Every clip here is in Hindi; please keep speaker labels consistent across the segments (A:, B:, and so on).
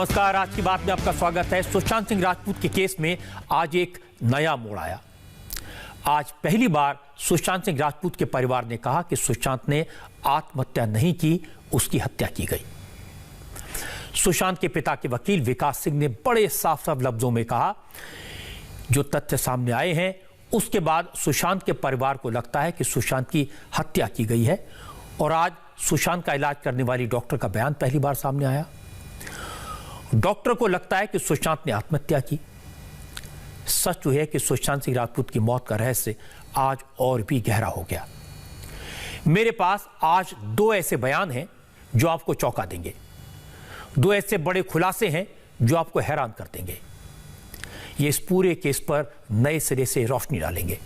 A: नमस्कार, आज की बात में आपका स्वागत है। सुशांत सिंह राजपूत के केस में आज एक नया मोड़ आया। आज पहली बार सुशांत सिंह राजपूत के परिवार ने कहा कि सुशांत ने आत्महत्या नहीं की, उसकी हत्या की गई। सुशांत के पिता के वकील विकास सिंह ने बड़े साफ साफ लफ्जों में कहा, जो तथ्य सामने आए हैं उसके बाद सुशांत के परिवार को लगता है कि सुशांत की हत्या की गई है। और आज सुशांत का इलाज करने वाली डॉक्टर का बयान पहली बार सामने आया। डॉक्टर को लगता है कि सुशांत ने आत्महत्या की। सच तो है कि सुशांत सिंह राजपूत की मौत का रहस्य आज और भी गहरा हो गया। मेरे पास आज दो ऐसे बयान हैं जो आपको चौंका देंगे, दो ऐसे बड़े खुलासे हैं जो आपको हैरान कर देंगे। ये इस पूरे केस पर नए सिरे से रोशनी डालेंगे।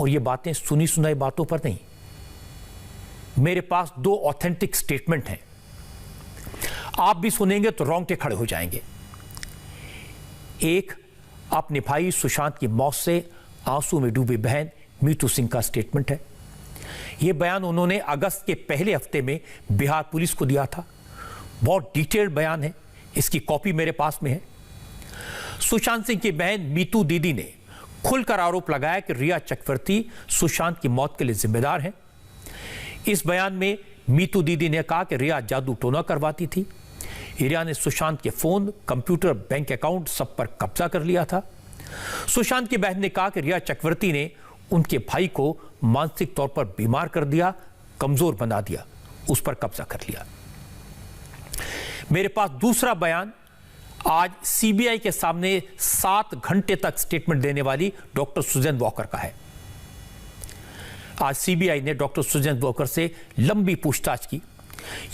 A: और ये बातें सुनी सुनाई बातों पर नहीं, मेरे पास दो ऑथेंटिक स्टेटमेंट हैं। आप भी सुनेंगे तो रोंगटे खड़े हो जाएंगे। एक अपने भाई सुशांत की मौत से आंसू में डूबी बहन मीतू सिंह का स्टेटमेंट है। यह बयान उन्होंने अगस्त के पहले हफ्ते में बिहार पुलिस को दिया था। बहुत डिटेल्ड बयान है, इसकी कॉपी मेरे पास में है। सुशांत सिंह की बहन मीतू दीदी ने खुलकर आरोप लगाया कि रिया चक्रवर्ती सुशांत की मौत के लिए जिम्मेदार है। इस बयान में मीतू दीदी ने कहा कि रिया जादू टोना करवाती थी। रिया ने सुशांत के फोन, कंप्यूटर, बैंक अकाउंट सब पर कब्जा कर लिया था। सुशांत की बहन ने कहा कि रिया चक्रवर्ती ने उनके भाई को मानसिक तौर पर बीमार कर दिया, कमजोर बना दिया, उस पर कब्जा कर लिया। मेरे पास दूसरा बयान आज सीबीआई के सामने 7 घंटे तक स्टेटमेंट देने वाली डॉक्टर सुजैन वॉकर का है। आज सीबीआई ने डॉक्टर सुजैन वॉकर से लंबी पूछताछ की।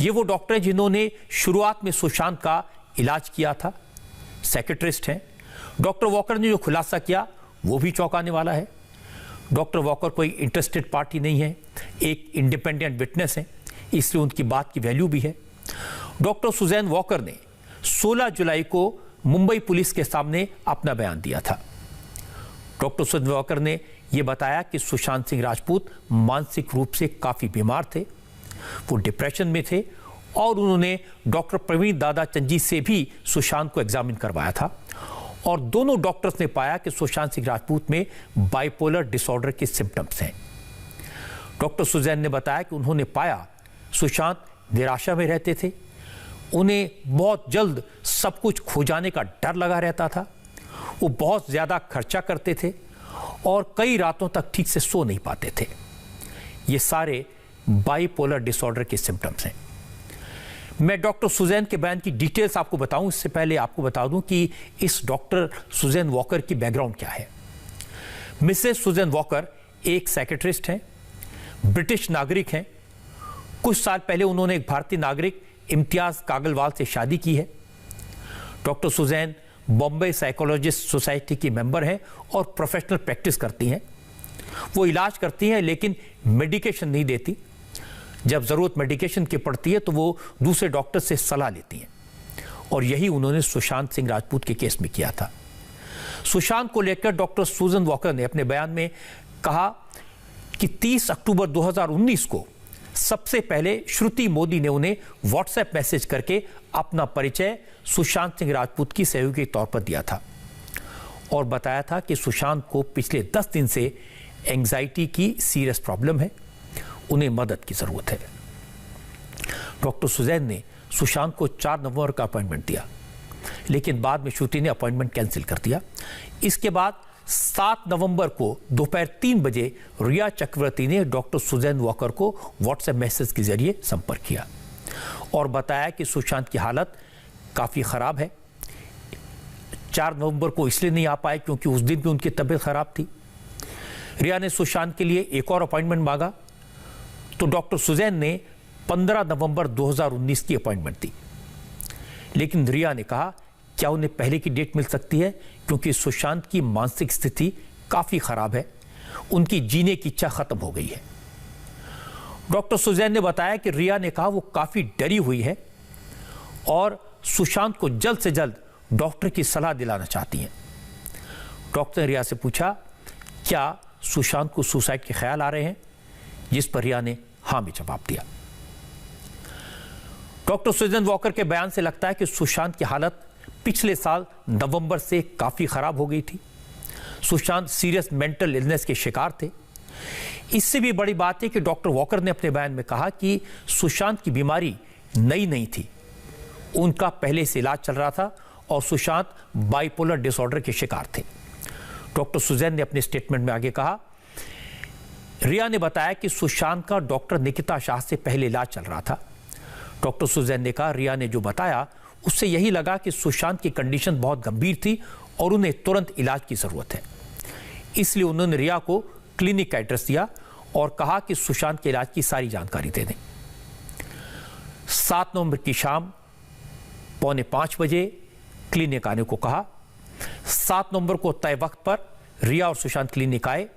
A: ये वो डॉक्टर है जिन्होंने शुरुआत में सुशांत का इलाज किया था, साइकियाट्रिस्ट हैं। डॉक्टर वॉकर ने जो खुलासा किया वो भी चौंकाने वाला है। डॉक्टर वॉकर कोई इंटरेस्टेड पार्टी नहीं है, एक इंडिपेंडेंट विटनेस है, इसलिए उनकी बात की वैल्यू भी है। डॉक्टर सुजैन वॉकर ने 16 जुलाई को मुंबई पुलिस के सामने अपना बयान दिया था। डॉक्टर सुजैन वॉकर ने यह बताया कि सुशांत सिंह राजपूत मानसिक रूप से काफी बीमार थे, वो डिप्रेशन में थे और उन्होंने डॉक्टर प्रवीण दादाचंद से भी सुशांत को एग्जामिन करवाया था। और दोनों डॉक्टर्स ने पाया कि सुशांत सिंह राजपूत में बाइपोलर डिसऑर्डर के सिम्टम्स हैं। डॉक्टर सुजैन ने बताया कि उन्होंने पाया सुशांत निराशा में रहते थे, उन्हें बहुत जल्द सब कुछ खो जाने का डर लगा रहता था, वो बहुत ज्यादा खर्चा करते थे और कई रातों तक ठीक से सो नहीं पाते थे। ये सारे बाइपोलर डिसऑर्डर के सिम्टम्स हैं। मैं डॉक्टर सुजैन के बयान की डिटेल्स आपको बताऊं, इससे पहले आपको बता दूं कि इस डॉक्टर सुजैन वॉकर की बैकग्राउंड क्या है। मिसेस सुजैन वॉकर एक साइकियाट्रिस्ट हैं, ब्रिटिश नागरिक हैं। कुछ साल पहले उन्होंने एक भारतीय नागरिक इम्तियाज कागलवाल से शादी की है। Doctor Suzanne Bombay psychologist society की मेंबर हैं और प्रोफेशनल प्रैक्टिस करती हैं। वो इलाज करती हैं लेकिन मेडिकेशन नहीं देती। जब जरूरत मेडिकेशन की पड़ती है तो वो दूसरे डॉक्टर से सलाह लेती हैं। और यही उन्होंने सुशांत सिंह राजपूत के केस में किया था। सुशांत को लेकर डॉक्टर सुजैन वॉकर ने अपने बयान में कहा कि 30 अक्टूबर 2019 को सबसे पहले श्रुति मोदी ने उन्हें व्हाट्सएप मैसेज करके अपना परिचय सुशांत सिंह राजपूत की सहयोगी के तौर पर दिया था और बताया था कि सुशांत को पिछले 10 दिन से एंजाइटी की सीरियस प्रॉब्लम है, उन्हें मदद की जरूरत है। डॉक्टर सुजैन ने सुशांत को 4 नवंबर का अपॉइंटमेंट दिया, लेकिन बाद में श्रुति ने अपॉइंटमेंट कैंसिल कर दिया। इसके बाद 7 नवंबर को दोपहर 3 बजे रिया चक्रवर्ती ने डॉक्टर सुजैन वॉकर को व्हाट्सएप मैसेज के जरिए संपर्क किया और बताया कि सुशांत की हालत काफी खराब है। 4 नवंबर को इसलिए नहीं आ पाए क्योंकि उस दिन भी उनकी तबीयत खराब थी। रिया ने सुशांत के लिए एक और अपॉइंटमेंट मांगा तो डॉक्टर सुजैन ने 15 नवंबर 2019 की अपॉइंटमेंट दी, लेकिन रिया ने कहा क्या उन्हें पहले की डेट मिल सकती है क्योंकि सुशांत की मानसिक स्थिति काफी खराब है, उनकी जीने की इच्छा खत्म हो गई है। डॉक्टर सुजैन ने बताया कि रिया ने कहा वो काफी डरी हुई है और सुशांत को जल्द से जल्द डॉक्टर की सलाह दिलाना चाहती हैं। डॉक्टर ने रिया से पूछा क्या सुशांत को सुसाइड के ख्याल आ रहे हैं, जिस पर रिया ने हाँ में जवाब दिया। डॉक्टर सुजैन वॉकर के बयान से लगता है कि सुशांत की हालत पिछले साल नवंबर से काफी खराब हो गई थी। सुशांत सीरियस मेंटल इलनेस के शिकार थे। इससे भी बड़ी बात है कि डॉक्टर वॉकर ने अपने बयान में कहा कि सुशांत की बीमारी नई नहीं थी, उनका पहले से इलाज चल रहा था और सुशांत बाइपोलर डिसऑर्डर के शिकार थे। डॉक्टर सुजैन ने अपने स्टेटमेंट में आगे कहा, रिया ने बताया कि सुशांत का डॉक्टर निकिता शाह से पहले इलाज चल रहा था। डॉक्टर सुजैन ने कहा, रिया ने जो बताया उससे यही लगा कि सुशांत की कंडीशन बहुत गंभीर थी और उन्हें तुरंत इलाज की जरूरत है। इसलिए उन्होंने रिया को क्लिनिक का एड्रेस दिया और कहा कि सुशांत के इलाज की सारी जानकारी दे दें। 7 नवंबर की शाम 4:45 बजे क्लिनिक आने को कहा। 7 नवंबर को तय वक्त पर रिया और सुशांत क्लिनिक आए।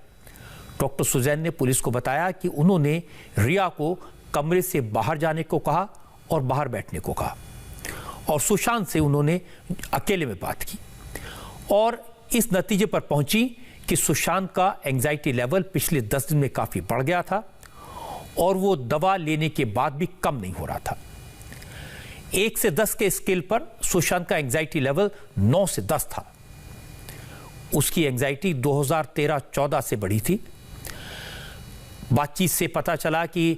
A: डॉक्टर सुजैन ने पुलिस को बताया कि उन्होंने रिया को कमरे से बाहर जाने को कहा और बाहर बैठने को कहा और सुशांत से उन्होंने अकेले में बात की और इस नतीजे पर पहुंची कि सुशांत का एंजाइटी लेवल पिछले 10 दिन में काफी बढ़ गया था और वो दवा लेने के बाद भी कम नहीं हो रहा था। 1 से 10 के स्केल पर सुशांत का एंजाइटी लेवल 9 से 10 था। उसकी एंजाइटी 2013-14 से बढ़ी थी। बातचीत से पता चला कि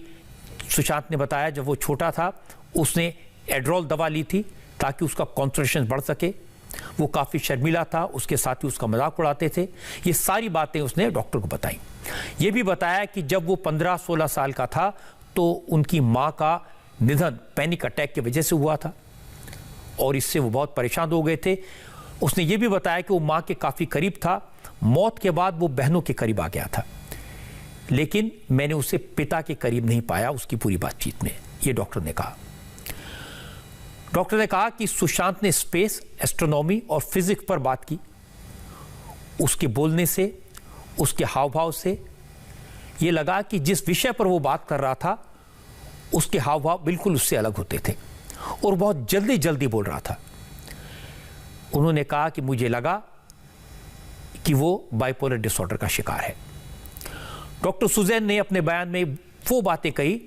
A: सुशांत ने बताया जब वो छोटा था उसने एड्रोल दवा ली थी ताकि उसका कॉन्सेंट्रेशन बढ़ सके। वो काफ़ी शर्मीला था, उसके साथी उसका मजाक उड़ाते थे। ये सारी बातें उसने डॉक्टर को बताई। ये भी बताया कि जब वो 15-16 साल का था तो उनकी माँ का निधन पैनिक अटैक की वजह से हुआ था और इससे वो बहुत परेशान हो गए थे। उसने ये भी बताया कि वो माँ के काफ़ी करीब था, मौत के बाद वो बहनों के करीब आ गया था, लेकिन मैंने उसे पिता के करीब नहीं पाया उसकी पूरी बातचीत में, ये डॉक्टर ने कहा। डॉक्टर ने कहा कि सुशांत ने स्पेस, एस्ट्रोनॉमी और फिजिक्स पर बात की। उसके बोलने से, उसके हाव भाव से ये लगा कि जिस विषय पर वो बात कर रहा था उसके हाव भाव बिल्कुल उससे अलग होते थे और बहुत जल्दी जल्दी बोल रहा था। उन्होंने कहा कि मुझे लगा कि वो बाइपोलर डिसऑर्डर का शिकार है। डॉक्टर सुजैन ने अपने बयान में वो बातें कही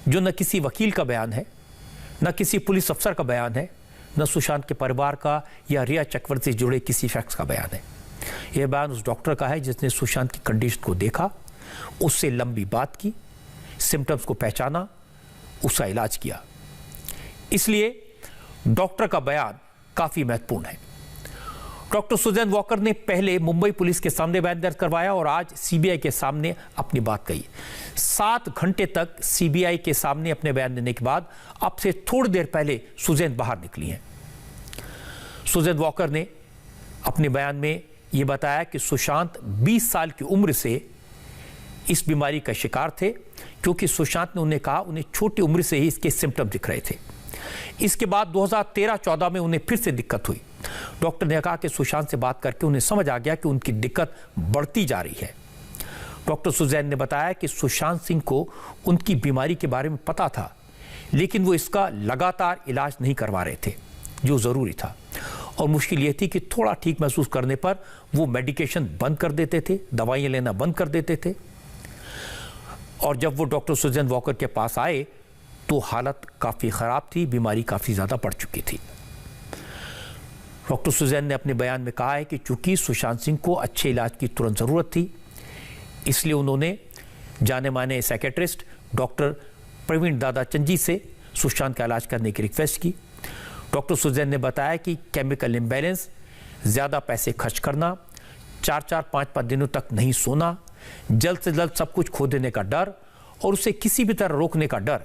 A: जो न किसी वकील का बयान है, न किसी पुलिस अफसर का बयान है, न सुशांत के परिवार का या रिया चक्रवर्ती से जुड़े किसी शख्स का बयान है। यह बयान उस डॉक्टर का है जिसने सुशांत की कंडीशन को देखा, उससे लंबी बात की, सिम्टम्स को पहचाना, उसका इलाज किया। इसलिए डॉक्टर का बयान काफी महत्वपूर्ण है। डॉक्टर सुजैन वॉकर ने पहले मुंबई पुलिस के सामने बयान दर्ज करवाया और आज सीबीआई के सामने अपनी बात कही। 7 घंटे तक सीबीआई के सामने अपने बयान देने के बाद अब से थोड़ी देर पहले सुजैन बाहर निकली हैं। सुजैन वॉकर ने अपने बयान में यह बताया कि सुशांत 20 साल की उम्र से इस बीमारी का शिकार थे, क्योंकि सुशांत ने उन्हें कहा उन्हें छोटी उम्र से ही इसके सिम्टम दिख रहे थे। इसके बाद 2013-14 में उन्हें फिर से दिक्कत हुई। डॉक्टर ने कहा कि सुशांत से बात करके उन्हें समझ आ गया कि उनकी दिक्कत बढ़ती जा रही है। डॉक्टर सुजैन ने बताया कि सुशांत सिंह को उनकी बीमारी के बारे में पता था, लेकिन वो इसका लगातार इलाज नहीं करवा रहे थे जो जरूरी था, और मुश्किल ये थी कि थोड़ा ठीक महसूस करने पर वो मेडिकेशन बंद कर देते थे, दवाइयाँ लेना बंद कर देते थे। और जब वो डॉक्टर सुजैन वॉकर के पास आए तो हालत काफ़ी ख़राब थी, बीमारी काफ़ी ज़्यादा बढ़ चुकी थी। डॉक्टर सुजैन ने अपने बयान में कहा है कि चूंकि सुशांत सिंह को अच्छे इलाज की तुरंत ज़रूरत थी, इसलिए उन्होंने जाने माने साइकेट्रिस्ट डॉक्टर प्रवीण दादाचंद जी से सुशांत का इलाज करने की रिक्वेस्ट की। डॉक्टर सुजैन ने बताया कि केमिकल इम्बैलेंस, ज़्यादा पैसे खर्च करना, 4-4, 5-5 दिनों तक नहीं सोना, जल्द से जल्द सब कुछ खो देने का डर और उसे किसी भी तरह रोकने का डर,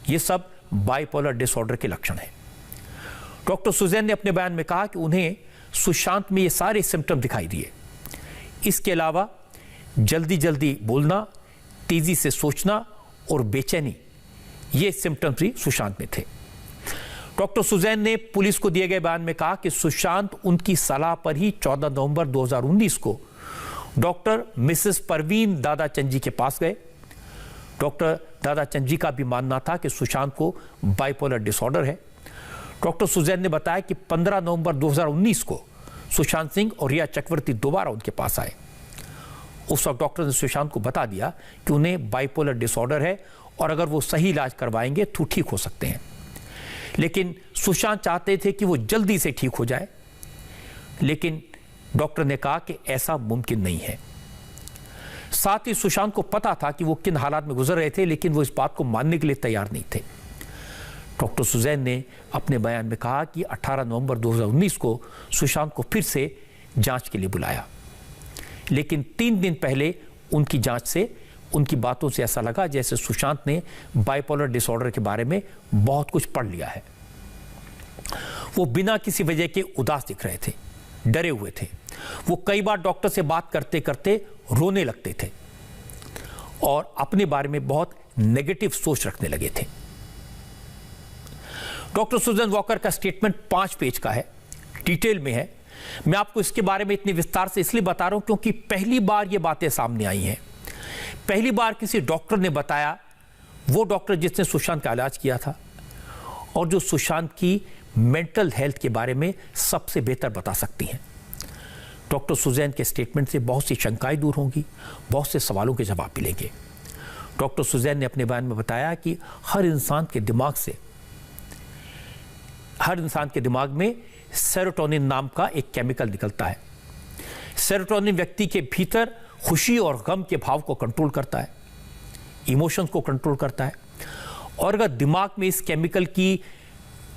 A: ये सब बाइपोलर डिसऑर्डर के लक्षण हैं। डॉक्टर सुजैन ने अपने बयान में कहा कि उन्हें सुशांत में ये सारे सिम्टम दिखाई दिए। इसके अलावा जल्दी जल्दी बोलना, तेजी से सोचना और बेचैनी, ये सिम्टम्स भी सुशांत में थे। डॉक्टर सुजैन ने पुलिस को दिए गए बयान में कहा कि सुशांत उनकी सलाह पर ही 14 नवंबर 2019 को डॉक्टर मिसेस परवीन दादाचंद जी के पास गए। डॉक्टर दादाचंद जी का भी मानना था कि सुशांत को बाइपोलर डिसऑर्डर है। डॉक्टर सुजैन ने बताया कि 15 नवंबर 2019 को सुशांत सिंह और रिया चक्रवर्ती दोबारा उनके पास आए। उस वक्त डॉक्टर ने सुशांत को बता दिया कि उन्हें बाइपोलर डिसऑर्डर है और अगर वो सही इलाज करवाएंगे तो ठीक हो सकते हैं। लेकिन सुशांत चाहते थे कि वो जल्दी से ठीक हो जाए, लेकिन डॉक्टर ने कहा कि ऐसा मुमकिन नहीं है। साथ ही सुशांत को पता था कि वो किन हालात में गुजर रहे थे, लेकिन वो इस बात को मानने के लिए तैयार नहीं थे। डॉक्टर सुजैन ने अपने बयान में कहा कि 18 नवंबर 2019 को सुशांत को फिर से जांच के लिए बुलाया, लेकिन 3 दिन पहले उनकी जांच से, उनकी बातों से ऐसा लगा जैसे सुशांत ने बाइपोलर डिसऑर्डर के बारे में बहुत कुछ पढ़ लिया है। वो बिना किसी वजह के उदास दिख रहे थे, डरे हुए थे। वो कई बार डॉक्टर से बात करते करते रोने लगते थे और अपने बारे में बहुत नेगेटिव सोच रखने लगे थे। डॉक्टर सुजैन वॉकर का स्टेटमेंट 5 पेज का है, डिटेल में है। मैं आपको इसके बारे में इतनी विस्तार से इसलिए बता रहा हूं क्योंकि पहली बार ये बातें सामने आई हैं। पहली बार किसी डॉक्टर ने बताया, वो डॉक्टर जिसने सुशांत का इलाज किया था और जो सुशांत की मेंटल हेल्थ के बारे में सबसे बेहतर बता सकती हैं। डॉक्टर सुजैन के स्टेटमेंट से बहुत सी शंकाएं दूर होंगी, बहुत से सवालों के जवाब मिलेंगे। डॉक्टर सुजैन ने अपने बयान में बताया कि हर इंसान के दिमाग में सेरोटोनिन नाम का एक केमिकल निकलता है। सेरोटोनिन व्यक्ति के भीतर खुशी और गम के भाव को कंट्रोल करता है, इमोशंस को कंट्रोल करता है। और अगर दिमाग में इस केमिकल की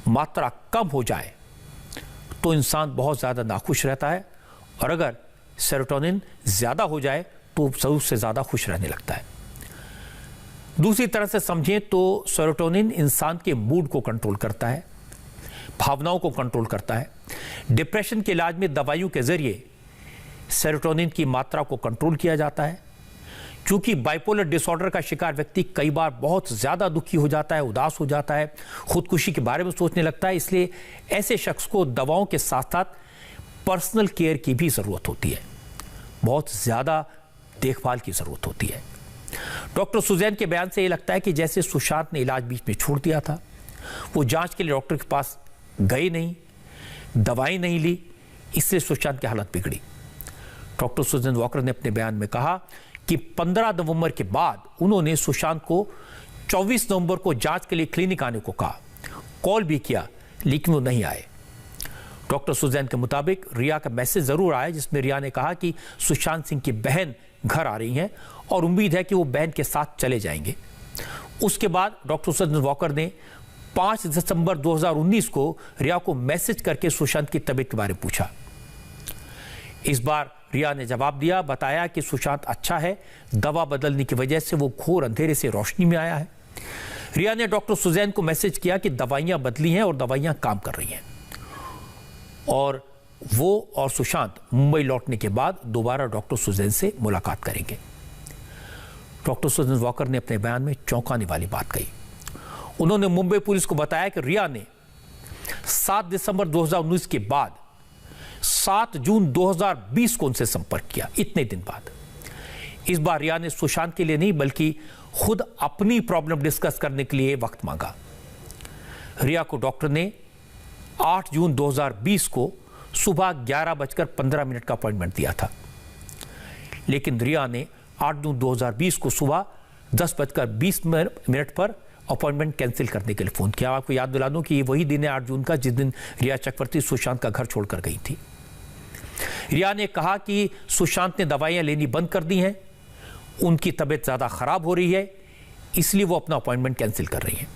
A: मात्रा कम हो जाए तो इंसान बहुत ज़्यादा नाखुश रहता है, और अगर सेरोटोनिन ज़्यादा हो जाए तो ज़रूर से ज़्यादा खुश रहने लगता है। दूसरी तरह से समझें तो सेरोटोनिन इंसान के मूड को कंट्रोल करता है, भावनाओं को कंट्रोल करता है। डिप्रेशन के इलाज में दवाइयों के जरिए सेरोटोनिन की मात्रा को कंट्रोल किया जाता है। क्योंकि बाइपोलर डिसऑर्डर का शिकार व्यक्ति कई बार बहुत ज़्यादा दुखी हो जाता है, उदास हो जाता है, खुदकुशी के बारे में सोचने लगता है, इसलिए ऐसे शख्स को दवाओं के साथ साथ पर्सनल केयर की भी ज़रूरत होती है, बहुत ज़्यादा देखभाल की ज़रूरत होती है। डॉक्टर सुजैन के बयान से ये लगता है कि जैसे सुशांत ने इलाज बीच में छोड़ दिया था, वो जांच के लिए डॉक्टर के पास गए नहीं, दवाई नहीं ली, इससे सुशांत की हालत बिगड़ी। डॉक्टर सुजैन वॉकर ने अपने बयान में कहा कि 15 नवंबर के बाद उन्होंने सुशांत को 24 नवंबर को जांच के लिए क्लिनिक आने को कहा, कॉल भी किया, लेकिन वो नहीं आए। डॉक्टर सुजैन के मुताबिक रिया का मैसेज जरूर आया जिसमें रिया ने कहा कि सुशांत सिंह की बहन घर आ रही हैं और उम्मीद है कि वो बहन के साथ चले जाएंगे। उसके बाद डॉक्टर सुजैन वॉकर ने 5 दिसंबर 2019 को रिया को मैसेज करके सुशांत की तबीयत के बारे में पूछा। इस बार रिया ने जवाब दिया, बताया कि सुशांत अच्छा है, दवा बदलने की वजह से वो घोर अंधेरे से रोशनी में आया है। रिया ने डॉक्टर सुजैन को मैसेज किया कि दवाइयां बदली हैं और दवाइयां काम कर रही हैं, और वो और सुशांत मुंबई लौटने के बाद दोबारा डॉक्टर सुजैन से मुलाकात करेंगे। डॉक्टर सुजैन वॉकर ने अपने बयान में चौंकाने वाली बात कही। उन्होंने मुंबई पुलिस को बताया कि रिया ने 7 दिसंबर 2019 के बाद 7 जून 2020 को उनसे संपर्क किया, इतने दिन बाद। इस बार रिया ने सुशांत के लिए नहीं बल्कि खुद अपनी प्रॉब्लम डिस्कस करने के लिए वक्त मांगा। रिया को डॉक्टर ने 8 जून 2020 को सुबह 11:15 का अपॉइंटमेंट दिया था, लेकिन रिया ने 8 जून 2020 को सुबह 10:20 पर अपॉइंटमेंट कैंसिल करने के लिए फोन किया। आपको याद दिला दूं कि ये वही दिन है 8 जून का जिस दिन रिया चक्रवर्ती सुशांत का घर छोड़कर गई थी। रिया ने कहा कि सुशांत ने दवाइयां लेनी बंद कर दी हैं, उनकी तबीयत ज़्यादा खराब हो रही है, इसलिए वो अपना अपॉइंटमेंट कैंसिल कर रही हैं।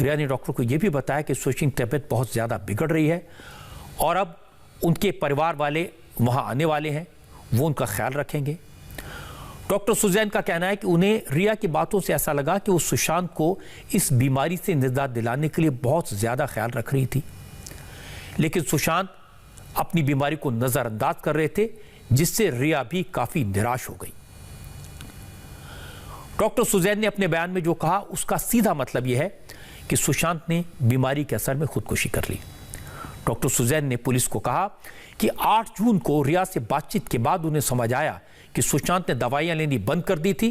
A: रिया ने डॉक्टर को यह भी बताया कि सुशांत की तबीयत बहुत ज़्यादा बिगड़ रही है और अब उनके परिवार वाले वहाँ आने वाले हैं, वो उनका ख्याल रखेंगे। डॉक्टर सुजैन का कहना है कि उन्हें रिया की बातों से ऐसा लगा कि वो सुशांत को इस बीमारी से निजात दिलाने के लिए बहुत ज़्यादा ख्याल रख रही थी, लेकिन सुशांत अपनी बीमारी को नज़रअंदाज कर रहे थे, जिससे रिया भी काफ़ी निराश हो गई। डॉक्टर सुजैन ने अपने बयान में जो कहा उसका सीधा मतलब यह है कि सुशांत ने बीमारी के असर में खुदकुशी कर ली। डॉक्टर सुजैन ने पुलिस को कहा कि 8 जून को रिया से बातचीत के बाद उन्हें समझ आया कि सुशांत ने दवाइयां लेनी बंद कर दी थी।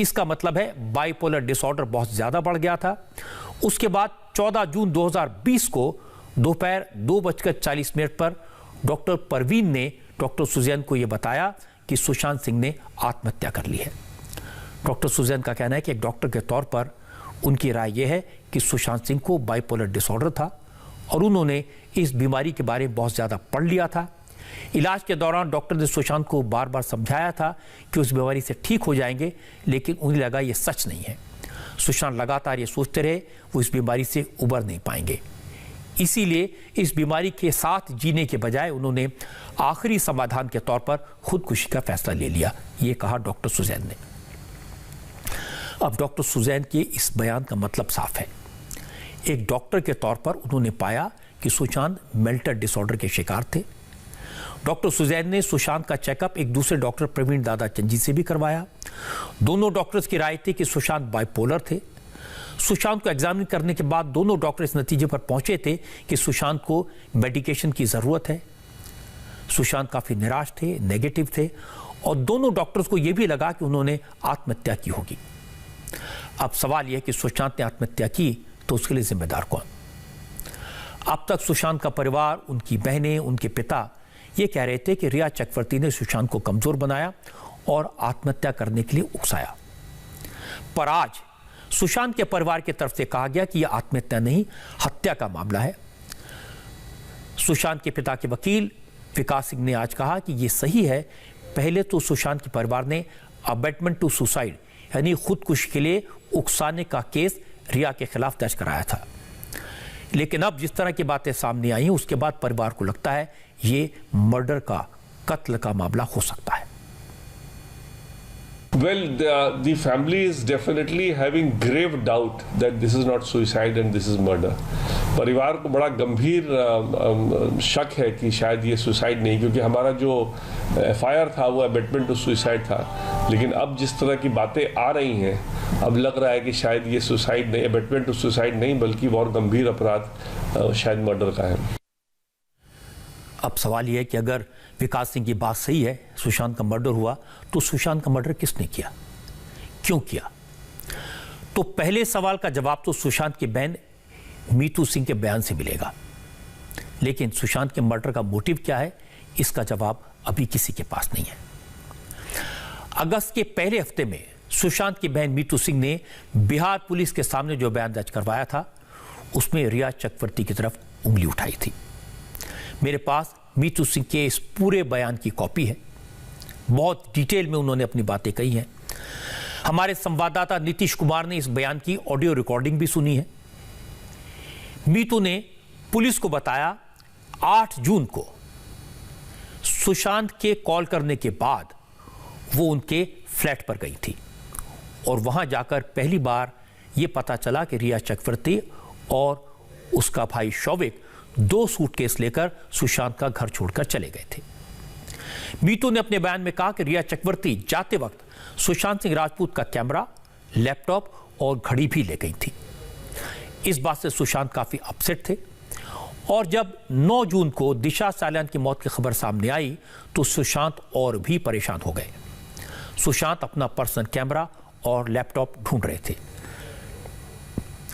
A: इसका मतलब है बाइपोलर डिसऑर्डर बहुत ज़्यादा बढ़ गया था। उसके बाद 14 जून 2020 को दोपहर 2:40 पर डॉक्टर परवीन ने डॉक्टर सुजैन को यह बताया कि सुशांत सिंह ने आत्महत्या कर ली है। डॉक्टर सुजैन का कहना है कि एक डॉक्टर के तौर पर उनकी राय यह है कि सुशांत सिंह को बाइपोलर डिसऑर्डर था और उन्होंने इस बीमारी के बारे में बहुत ज़्यादा पढ़ लिया था। इलाज के दौरान डॉक्टर ने सुशांत को बार बार समझाया था कि उस बीमारी से ठीक हो जाएंगे, लेकिन उन्हें लगा ये सच नहीं है। सुशांत लगातार ये सोचते रहे वो इस बीमारी से उबर नहीं पाएंगे। इसीलिए इस बीमारी के साथ जीने के बजाय उन्होंने आखिरी समाधान के तौर पर खुदकुशी का फैसला ले लिया, ये कहा डॉक्टर सुजैन ने। अब डॉक्टर सुजैन के इस बयान का मतलब साफ है। एक डॉक्टर के तौर पर उन्होंने पाया कि सुशांत मेंटल डिसऑर्डर के शिकार थे। डॉक्टर सुजैन ने सुशांत का चेकअप एक दूसरे डॉक्टर प्रवीण दादा चंजी से भी करवाया। दोनों डॉक्टर्स की राय थी कि सुशांत बाइपोलर थे। सुशांत को एग्जामिन करने के बाद दोनों डॉक्टर इस नतीजे पर पहुंचे थे कि सुशांत को मेडिकेशन की ज़रूरत है। सुशांत काफ़ी निराश थे, नेगेटिव थे और दोनों डॉक्टर्स को यह भी लगा कि उन्होंने आत्महत्या की होगी। अब सवाल यह है कि सुशांत ने आत्महत्या की तो उसके लिए जिम्मेदार कौन? अब तक सुशांत का परिवार, उनकी बहनें, उनके पिता ये कह रहे थे कि रिया चक्रवर्ती ने सुशांत को कमज़ोर बनाया और आत्महत्या करने के लिए उकसाया। पर आज सुशांत के परिवार की तरफ से कहा गया कि यह आत्महत्या नहीं, हत्या का मामला है। सुशांत के पिता के वकील विकास सिंह ने आज कहा कि यह सही है। पहले तो सुशांत के परिवार ने अबेटमेंट टू सुसाइड यानी खुदकुशी के लिए उकसाने का केस रिया के खिलाफ दर्ज कराया था, लेकिन अब जिस तरह की बातें सामने आई हैं उसके बाद परिवार को लगता है ये मर्डर का, कत्ल का मामला हो सकता है।
B: Well, the family is definitely having grave doubt that this is not suicide and this is murder. परिवार को बड़ा गंभीर शक है कि शायद ये सुसाइड नहीं, क्योंकि हमारा जो FIR था वो अबेटमेंट टू सुसाइड था, लेकिन अब जिस तरह की बातें आ रही हैं अब लग रहा है कि शायद ये सुसाइड नहीं, अबेटमेंट टू सुसाइड नहीं, बल्कि बहुत गंभीर अपराध शायद मर्डर का है।
A: अब सवाल यह है कि अगर विकास सिंह की बात सही है, सुशांत का मर्डर हुआ, तो सुशांत का मर्डर किसने किया, क्यों किया? तो पहले सवाल का जवाब तो सुशांत की बहन मीतू सिंह के बयान से मिलेगा, लेकिन सुशांत के मर्डर का मोटिव क्या है, इसका जवाब अभी किसी के पास नहीं है। अगस्त के पहले हफ्ते में सुशांत की बहन मीतू सिंह ने बिहार पुलिस के सामने जो बयान दर्ज करवाया था उसमें रिया चक्रवर्ती की तरफ उंगली उठाई थी। मेरे पास मीतू सिंह के इस पूरे बयान की कॉपी है। बहुत डिटेल में उन्होंने अपनी बातें कही हैं। हमारे संवाददाता नीतीश कुमार ने इस बयान की ऑडियो रिकॉर्डिंग भी सुनी है। मीतू ने पुलिस को बताया 8 जून को सुशांत के कॉल करने के बाद वो उनके फ्लैट पर गई थी और वहां जाकर पहली बार ये पता चला कि रिया चक्रवर्ती और उसका भाई शौविक 2 सूटकेस लेकर सुशांत का घर छोड़कर चले गए थे। मीतू ने अपने बयान में कहा कि रिया चक्रवर्ती जाते वक्त सुशांत सिंह राजपूत का कैमरा, लैपटॉप और घड़ी भी ले गई थी। इस बात से सुशांत काफी अपसेट थे और जब 9 जून को दिशा सालियान की मौत की खबर सामने आई तो सुशांत और भी परेशान हो गए। सुशांत अपना पर्सनल कैमरा और लैपटॉप ढूंढ रहे थे,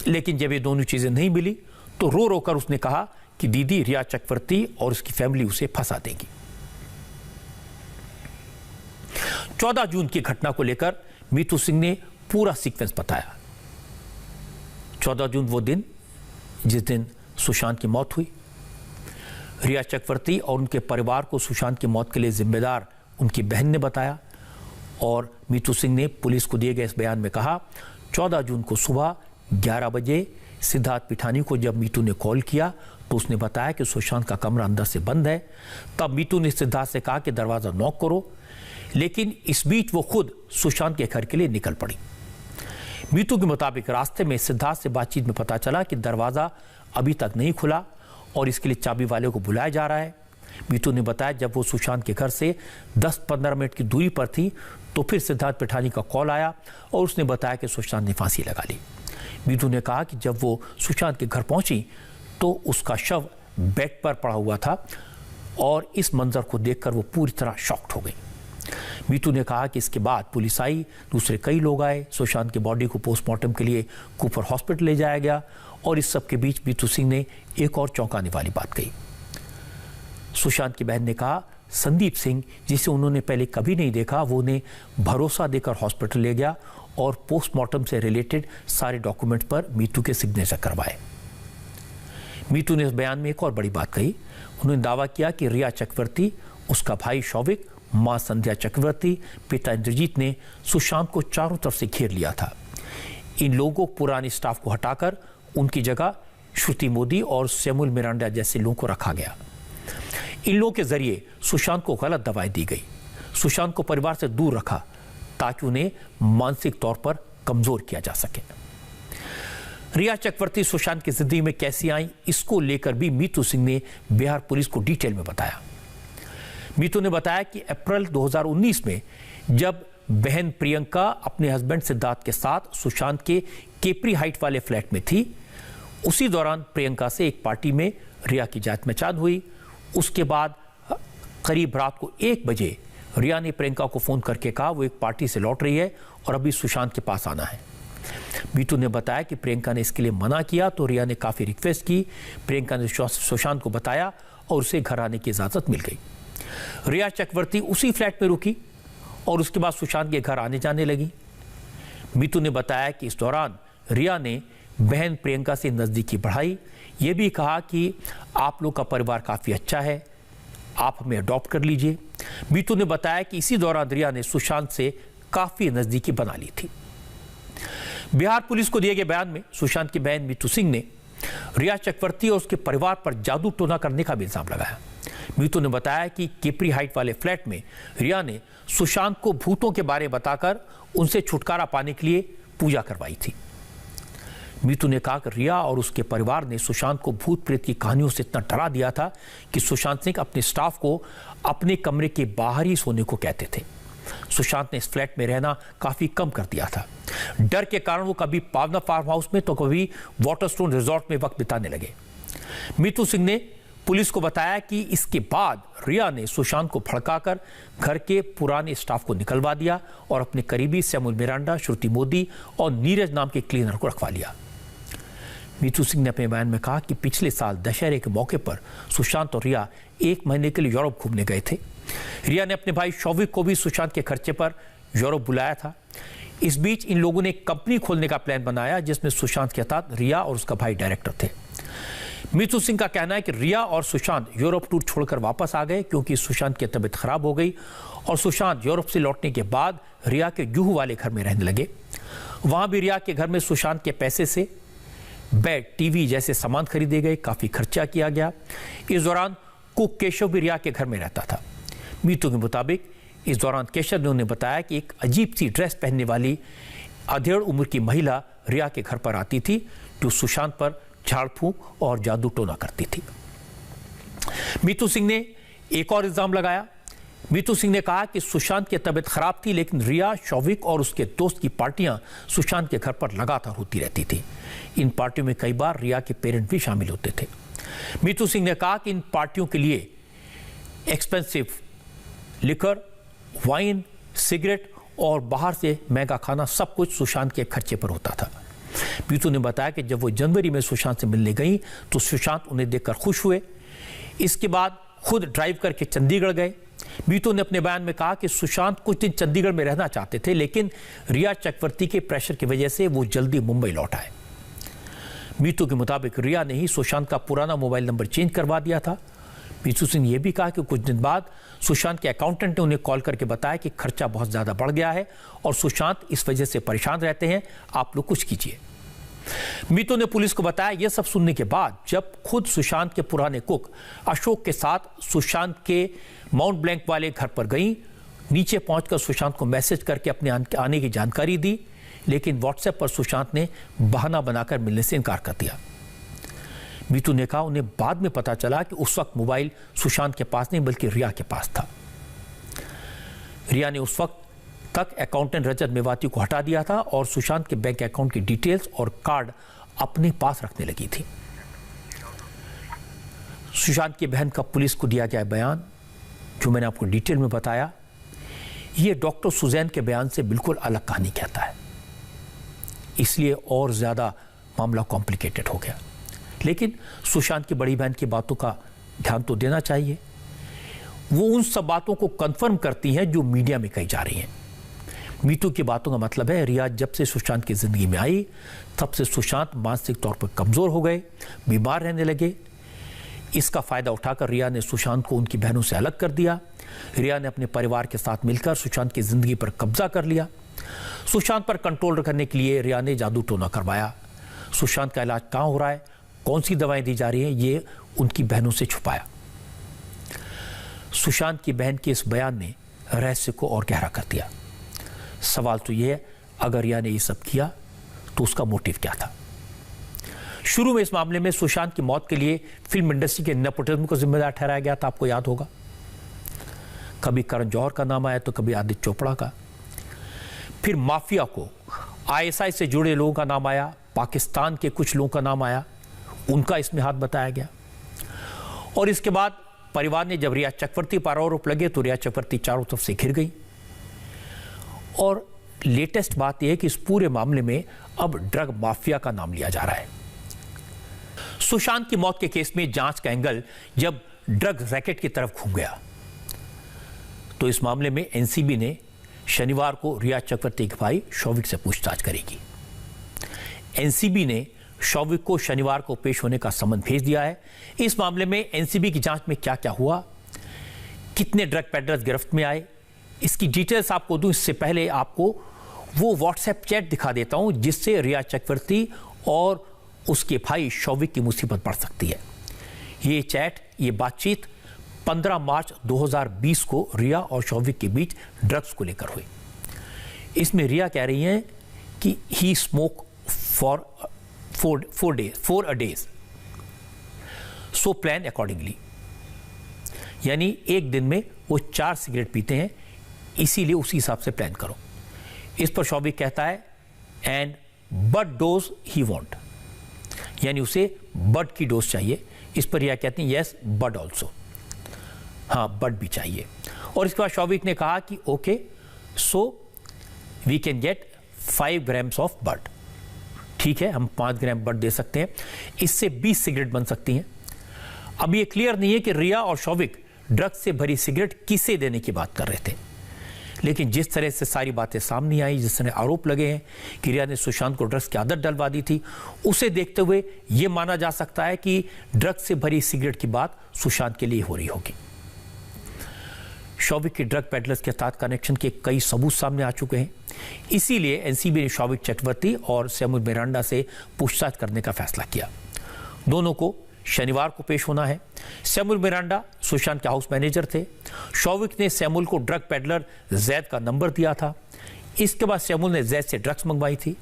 A: लेकिन जब ये दोनों चीजें नहीं मिली तो रो रो कर उसने कहा कि दीदी रिया चक्रवर्ती और उसकी फैमिली उसे फंसा देगी। 14 जून की घटना को लेकर मीतू सिंह ने पूरा सीक्वेंस बताया। 14 जून वो दिन जिस दिन सुशांत की मौत हुई। रिया चक्रवर्ती और उनके परिवार को सुशांत की मौत के लिए जिम्मेदार उनकी बहन ने बताया और मीतू सिंह ने पुलिस को दिए गए इस बयान में कहा 14 जून को सुबह 11 बजे सिद्धार्थ पिठानी को जब मीतू ने कॉल किया तो उसने बताया कि सुशांत का कमरा अंदर से बंद है। तब मीतू ने सिद्धार्थ से कहा कि दरवाजा नॉक करो, लेकिन इस बीच वो खुद सुशांत के घर के लिए निकल पड़ी। मीतू के मुताबिक रास्ते में सिद्धार्थ से बातचीत में पता चला कि दरवाजा अभी तक नहीं खुला और इसके लिए चाबी वाले को बुलाया जा रहा है। मीतू ने बताया जब वो सुशांत के घर से 10-15 मिनट की दूरी पर थी तो फिर सिद्धार्थ पिठानी का कॉल आया और उसने बताया कि सुशांत ने फांसी लगा ली। मीतू ने कहा कि जब वो सुशांत के घर पहुंची तो उसका शव बेड पर पड़ा हुआ था और इस मंजर को देखकर वो पूरी तरह शॉक्ड हो गई। मीतू ने कहा कि इसके बाद पुलिस आई, दूसरे कई लोग आए, सुशांत की बॉडी को पोस्टमार्टम के लिए कूपर हॉस्पिटल ले जाया गया और इस सब के बीच मीतू सिंह ने एक और चौंकाने वाली बात कही। सुशांत की बहन ने कहा संदीप सिंह, जिसे उन्होंने पहले कभी नहीं देखा, वो उन्हें भरोसा देकर हॉस्पिटल ले गया और पोस्टमार्टम से रिलेटेड सारे डॉक्यूमेंट पर मीतू के सिग्नेचर करवाए। मीतू ने इस बयान में एक और बड़ी बात कही। उन्होंने दावा किया कि रिया चक्रवर्ती, उसका भाई शौविक, मां संध्या चक्रवर्ती, पिता इंद्रजीत ने सुशांत को चारों तरफ से घेर लिया था। इन लोगों पुराने स्टाफ को हटाकर उनकी जगह श्रुति मोदी और सैमुअल मिरांडा जैसे लोगों को रखा गया। इन लोगों के जरिए सुशांत को गलत दवाएं दी गई, सुशांत को परिवार से दूर रखा ताकि उन्हें मानसिक तौर पर कमजोर किया जा सके। रिया चक्रवर्ती सुशांत की जिंदगी में कैसी आई, इसको लेकर भी मीतू सिंह ने बिहार पुलिस को डिटेल में बताया। मीतू ने बताया कि अप्रैल 2019 में जब बहन प्रियंका अपने हस्बैंड सिद्धार्थ के साथ सुशांत के केपरी हाइट वाले फ्लैट में थी, उसी दौरान प्रियंका से एक पार्टी में रिया की जांच पहचान हुई। उसके बाद करीब रात को 1 बजे रिया ने प्रियंका को फोन करके कहा वो एक पार्टी से लौट रही है और अभी सुशांत के पास आना है। मीतू ने बताया कि प्रियंका ने इसके लिए मना किया तो रिया ने काफी रिक्वेस्ट की। प्रियंका ने सुशांत को बताया और उसे घर आने की इजाजत मिल गई। रिया चक्रवर्ती उसी फ्लैट में रुकी और उसके बाद सुशांत के घर आने जाने लगी। मीतू ने बताया कि इस दौरान रिया ने बहन प्रियंका से नजदीकी बढ़ाई, ये भी कहा कि आप लोग का परिवार काफी अच्छा है, आप हमें अडॉप्ट कर लीजिए। मीतू ने बताया कि इसी दौरान रिया ने सुशांत से काफी नजदीकी बना ली थी। बिहार पुलिस को दिए गए बयान में सुशांत की बहन मीतू सिंह ने रिया चक्रवर्ती और उसके परिवार पर जादू टोना करने का भी इल्जाम लगाया। मीतू ने बताया कि केपरी हाइट वाले फ्लैट में रिया ने सुशांत को भूतों के बारे में बताकर उनसे छुटकारा पाने के लिए पूजा करवाई थी। मीतू ने कहा कि रिया और उसके परिवार ने सुशांत को भूत प्रेत की कहानियों से इतना डरा दिया था कि सुशांत सिंह अपने स्टाफ को अपने कमरे के बाहर ही सोने को कहते थे। सुशांत ने इस फ्लैट में रहना काफी कम कर दिया था। डर के कारण वो कभी पावना फार्म हाउस में तो कभी वाटरस्टोन रिजॉर्ट में वक्त बिताने लगे। मीतू सिंह ने पुलिस को बताया कि इसके बाद रिया ने सुशांत को भड़काकर घर के पुराने स्टाफ को निकलवा दिया और अपने करीबी सैमुअल मिरांडा, श्रुति मोदी और नीरज नाम के क्लीनर को रखवा लिया। मीतू सिंह ने अपने बयान में कहा कि पिछले साल दशहरे के मौके पर सुशांत और रिया 1 महीने के लिए यूरोप घूमने गए थे। रिया ने अपने भाई शौविक को भी सुशांत के खर्चे पर यूरोप बुलाया था। इस बीच इन लोगों ने कंपनी खोलने का प्लान बनाया जिसमें सुशांत के साथ रिया और उसका भाई डायरेक्टर थे। मीतू सिंह का कहना है कि रिया और सुशांत यूरोप टूर छोड़कर वापस आ गए क्योंकि सुशांत की तबीयत खराब हो गई और सुशांत यूरोप से लौटने के बाद रिया के जुहू वाले घर में रहने लगे। वहां भी रिया के घर में सुशांत के पैसे से बेड, टीवी जैसे सामान खरीदे गए, काफी खर्चा किया गया। इस दौरान कुक केशव भी रिया के घर में रहता था। मीतू के मुताबिक इस दौरान केशव ने उन्हें बताया कि एक अजीब सी ड्रेस पहनने वाली अधेड़ उम्र की महिला रिया के घर पर आती थी जो सुशांत पर झाड़ फूंक और जादू टोना करती थी। मीतू सिंह ने एक और इल्जाम लगाया। मीतू सिंह ने कहा कि सुशांत की तबीयत खराब थी लेकिन रिया, शौविक और उसके दोस्त की पार्टियां सुशांत के घर पर लगातार होती रहती थी। इन पार्टियों में कई बार रिया के पेरेंट भी शामिल होते थे। मीतू सिंह ने कहा कि इन पार्टियों के लिए एक्सपेंसिव लिकर, वाइन, सिगरेट और बाहर से महंगा खाना सब कुछ सुशांत के खर्चे पर होता था। मीतू ने बताया कि जब वो जनवरी में सुशांत से मिलने गई तो सुशांत उन्हें देखकर खुश हुए। इसके बाद खुद ड्राइव करके चंडीगढ़ गए। मीतू ने अपने बयान में कहा कि सुशांत कुछ दिन चंडीगढ़ में रहना चाहते थे लेकिन रिया चक्रवर्ती के प्रेशर की वजह से वो जल्दी मुंबई लौट आए। मीतू के मुताबिक रिया ने ही सुशांत का पुराना मोबाइल नंबर चेंज करवा दिया था। मीतू सिंह ने यह भी कहा कि कुछ दिन बाद सुशांत के अकाउंटेंट ने उन्हें कॉल करके बताया कि खर्चा बहुत ज्यादा बढ़ गया है और सुशांत इस वजह से परेशान रहते हैं, आप लोग कुछ कीजिए। मीतू ने पुलिस को बताया यह सब सुनने के बाद जब खुद सुशांत के पुराने कुक अशोक के साथ सुशांत के माउंट ब्लैंक वाले घर पर गई, नीचे पहुंचकर सुशांत को मैसेज करके अपने आने की जानकारी दी लेकिन व्हाट्सएप पर सुशांत ने बहाना बनाकर मिलने से इनकार कर दिया। मीतू ने कहा उन्हें बाद में पता चला कि उस वक्त मोबाइल सुशांत के पास नहीं बल्कि रिया के पास था। रिया ने उस वक्त तक अकाउंटेंट रजत मेवाती को हटा दिया था और सुशांत के बैंक अकाउंट की डिटेल्स और कार्ड अपने पास रखने लगी थी। सुशांत की बहन का पुलिस को दिया गया बयान जो मैंने आपको डिटेल में बताया, यह डॉक्टर सुजैन के बयान से बिल्कुल अलग कहानी कहता है, इसलिए और ज्यादा मामला कॉम्प्लिकेटेड हो गया। लेकिन सुशांत की बड़ी बहन की बातों का ध्यान तो देना चाहिए। वो उन सब बातों को कंफर्म करती हैं जो मीडिया में कही जा रही हैं। मीटू की बातों का मतलब है रिया जब से सुशांत की जिंदगी में आई तब से सुशांत मानसिक तौर पर कमजोर हो गए, बीमार रहने लगे। इसका फायदा उठाकर रिया ने सुशांत को उनकी बहनों से अलग कर दिया। रिया ने अपने परिवार के साथ मिलकर सुशांत की जिंदगी पर कब्जा कर लिया। सुशांत पर कंट्रोल करने के लिए रिया ने जादू टोना करवाया। सुशांत का इलाज कहाँ हो रहा है, कौन सी दवाएं दी जा रही हैं, ये उनकी बहनों से छुपाया। सुशांत की बहन के इस बयान ने रहस्य को और गहरा कर दिया। सवाल तो यह है, अगर रिया ने ये सब किया तो उसका मोटिव क्या था? शुरू में इस मामले में सुशांत की मौत के लिए फिल्म इंडस्ट्री के नेपोटिज्म को जिम्मेदार ठहराया गया था, आपको याद होगा। कभी करण जौहर का नाम आया तो कभी आदित्य चोपड़ा का। फिर माफिया को आईएसआई से जुड़े लोगों का नाम आया, पाकिस्तान के कुछ लोगों का नाम आया, उनका इसमें हाथ बताया गया। और इसके बाद परिवार ने जब रिया चक्रवर्ती पर आरोप लगे तो रिया चक्रवर्ती चारों तरफ से घिर गई। और लेटेस्ट बात यह है कि इस पूरे मामले में अब ड्रग माफिया का नाम लिया जा रहा है। सुशांत की मौत के केस में जांच का एंगल जब ड्रग रैकेट की तरफ घूम गया तो इस मामले में एनसीबी ने शनिवार को रिया चक्रवर्ती के भाई शौविक से पूछताछ करेगी। एनसीबी ने शौविक को शनिवार को पेश होने का समन भेज दिया है। इस मामले में एनसीबी की जांच में क्या क्या हुआ, कितने ड्रग पेडलर्स गिरफ्त में आए, इसकी डिटेल्स आपको दूं। इससे पहले आपको वो व्हाट्सएप चैट दिखा देता हूं जिससे रिया चक्रवर्ती और उसके भाई शौविक की मुसीबत बढ़ सकती है। ये चैट, ये बातचीत 15 मार्च 2020 को रिया और शौविक के बीच ड्रग्स को लेकर हुई। इसमें रिया कह रही है कि he smoke for 4 a days, so plan accordingly, यानी एक दिन में वो 4 सिगरेट पीते हैं, इसीलिए उसी हिसाब से प्लान करो। इस पर शौविक कहता है and but dose he want, यानी उसे बट की डोज चाहिए। इस पर रिया कहती है यस बट ऑल्सो, हाँ बट भी चाहिए। और इसके बाद शौविक ने कहा कि okay so we can get 5 grams of bud, ठीक है हम 5 ग्राम बट दे सकते हैं, इससे 20 सिगरेट बन सकती हैं। अब ये क्लियर नहीं है कि रिया और शौविक ड्रग्स से भरी सिगरेट किसे देने की बात कर रहे थे, लेकिन जिस तरह से सारी बातें सामने आई, जिस तरह आरोप लगे हैं कि रिया ने सुशांत को ड्रग्स की आदत डलवा दी थी, उसे देखते हुए यह माना जा सकता है कि ड्रग्स से भरी सिगरेट की बात सुशांत के लिए हो रही होगी। शौविक के ड्रग पेडलर्स के साथ कनेक्शन के कई सबूत सामने आ चुके हैं, इसीलिए एनसीबी ने शौविक चक्रवर्ती और सैमुअल मिरांडा से पूछताछ करने का फैसला किया। दोनों को शनिवार को पेश होना है। सैमुअल मिरांडा सुशांत के हाउस मैनेजर थे। शौविक ने सैमुअल को ड्रग पेडलर जैद का नंबर दिया था। इसके बाद सैमुअल ने जैद से ड्रग्स मंगवाई थी।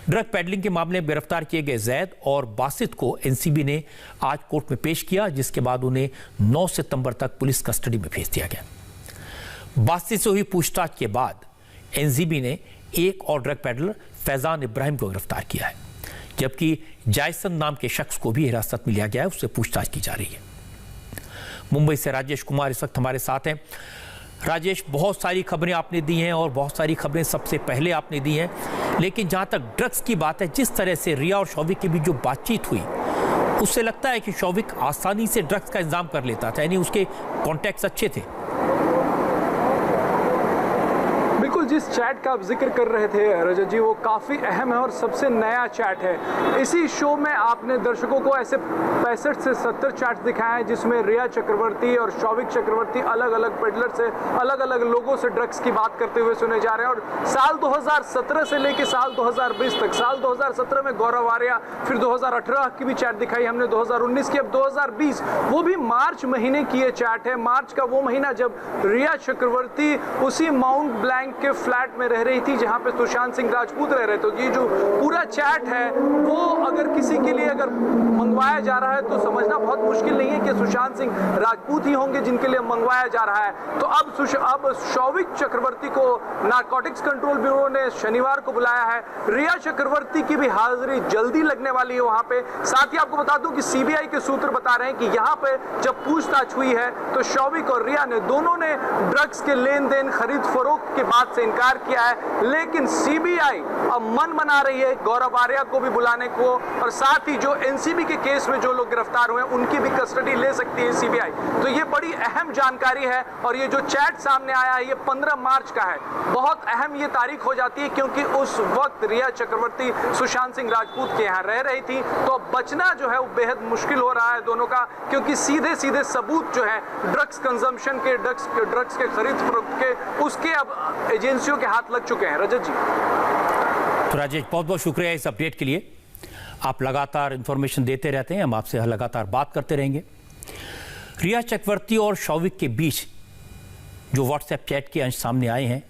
A: ड्रग पेडलिंग के मामले में गिरफ्तार किए गए जैद और बासित को एनसीबी ने आज कोर्ट में पेश किया, जिसके बाद उन्हें 9 सितंबर तक पुलिस कस्टडी में भेज दिया गया। बासित से हुई पूछताछ के बाद एनसीबी ने एक और ड्रग पेडलर फैजान इब्राहिम को गिरफ्तार किया है, जबकि जायसन नाम के शख्स को भी हिरासत में लिया गया है, उससे पूछताछ की जा रही है। मुंबई से राजेश कुमार इस वक्त हमारे साथ हैं। राजेश, बहुत सारी खबरें आपने दी हैं और बहुत सारी खबरें सबसे पहले आपने दी हैं, लेकिन जहां तक ड्रग्स की बात है, जिस तरह से रिया और शौविक के बीच जो बातचीत हुई, उससे लगता है कि शौविक आसानी से ड्रग्स का इंतजाम कर लेता था, यानी उसके कॉन्टैक्ट्स अच्छे थे।
C: जिस चैट का आप जिक्र कर रहे थे रजत जी, वो काफ़ी अहम है और सबसे नया चैट है। इसी शो में आपने दर्शकों को ऐसे 65 से 70 चैट्स दिखाए हैं जिसमें रिया चक्रवर्ती और शौविक चक्रवर्ती अलग अलग पेडलर से, अलग अलग लोगों से ड्रग्स की बात करते हुए सुने जा रहे हैं। और साल 2017 से लेकर साल 2020 तक, साल 2017 में गौरव आर्या, फिर 2018 की भी चैट दिखाई हमने, 2019 की, अब 2020, वो भी मार्च महीने की ये चैट है। मार्च का वो महीना जब रिया चक्रवर्ती उसी माउंट ब्लैंक के फ्लैट में रह रही थी जहां पे सुशांत सिंह राजपूत रह रहे थे। तो ये जो पूरा चैट है वो अगर किसी के लिए अगर मंगवाया जा रहा है तो समझना बहुत मुश्किल नहीं है कि सुशांत सिंह राजपूत ही होंगे जिनके लिए मंगवाया जा रहा है। तो अब शौविक चक्रवर्ती को नारकोटिक्स कंट्रोल ब्यूरो ने शनिवार को बुलाया है। रिया चक्रवर्ती की भी हाजिरी जल्दी लगने वाली है वहां पे। साथ ही आपको बता दूं कि सीबीआई के सूत्र बता रहे हैं कि यहां पे जब पूछताछ हुई है तो शौविक और रिया ने दोनों ने ड्रग्स के लेन देन, खरीद फरोख्त की बात से इनकार स्वीकार किया है, लेकिन सीबीआई अब मन बना रही है गौरव आर्या को भी बुलाने को, और साथ ही जो एनसीबी के केस में जो लोग गिरफ्तार हुए उनकी भी कस्टडी ले सकती है सीबीआई। तो ये बड़ी अहम जानकारी है, और ये जो चैट सामने आया है ये 15 मार्च का है। बहुत अहम ये तारीख हो जाती है क्योंकि उस वक्त रिया चक्रवर्ती सुशांत सिंह राजपूत के यहाँ रह रही थी, तो बचना जो है वो बेहद मुश्किल हो रहा है दोनों का, क्योंकि सीधे सीधे सबूत जो है ड्रग्स कंजम्पशन के, ड्रग्स के खरीद फरोख्त के, उसके अब एजेंसियों के हाथ लग चुके हैं। रजत जी।
A: तो राजेश, बहुत बहुत शुक्रिया इस अपडेट के लिए। आप लगातार इंफॉर्मेशन देते रहते हैं, हम आपसे लगातार बात करते रहेंगे। रिया चक्रवर्ती और शौविक के बीच जो व्हाट्सएप चैट के अंश सामने आए हैं,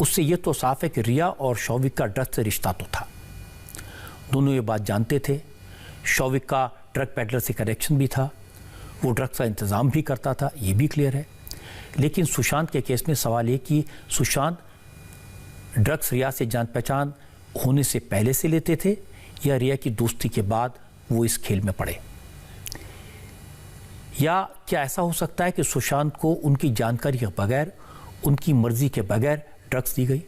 A: उससे यह तो साफ है कि रिया और शौविक का ड्रग्स से रिश्ता तो था, दोनों ये बात जानते थे। शौविक का ड्रग पेडलर से कनेक्शन भी था, वो ड्रग्स का इंतज़ाम भी करता था, ये भी क्लियर है। लेकिन सुशांत के केस में सवाल ये कि सुशांत ड्रग्स रिया से जान पहचान होने से पहले से लेते थे या रिया की दोस्ती के बाद वो इस खेल में पड़े, या क्या ऐसा हो सकता है कि सुशांत को उनकी जानकारी के बगैर, उनकी मर्जी के बगैर ड्रग्स दी गई?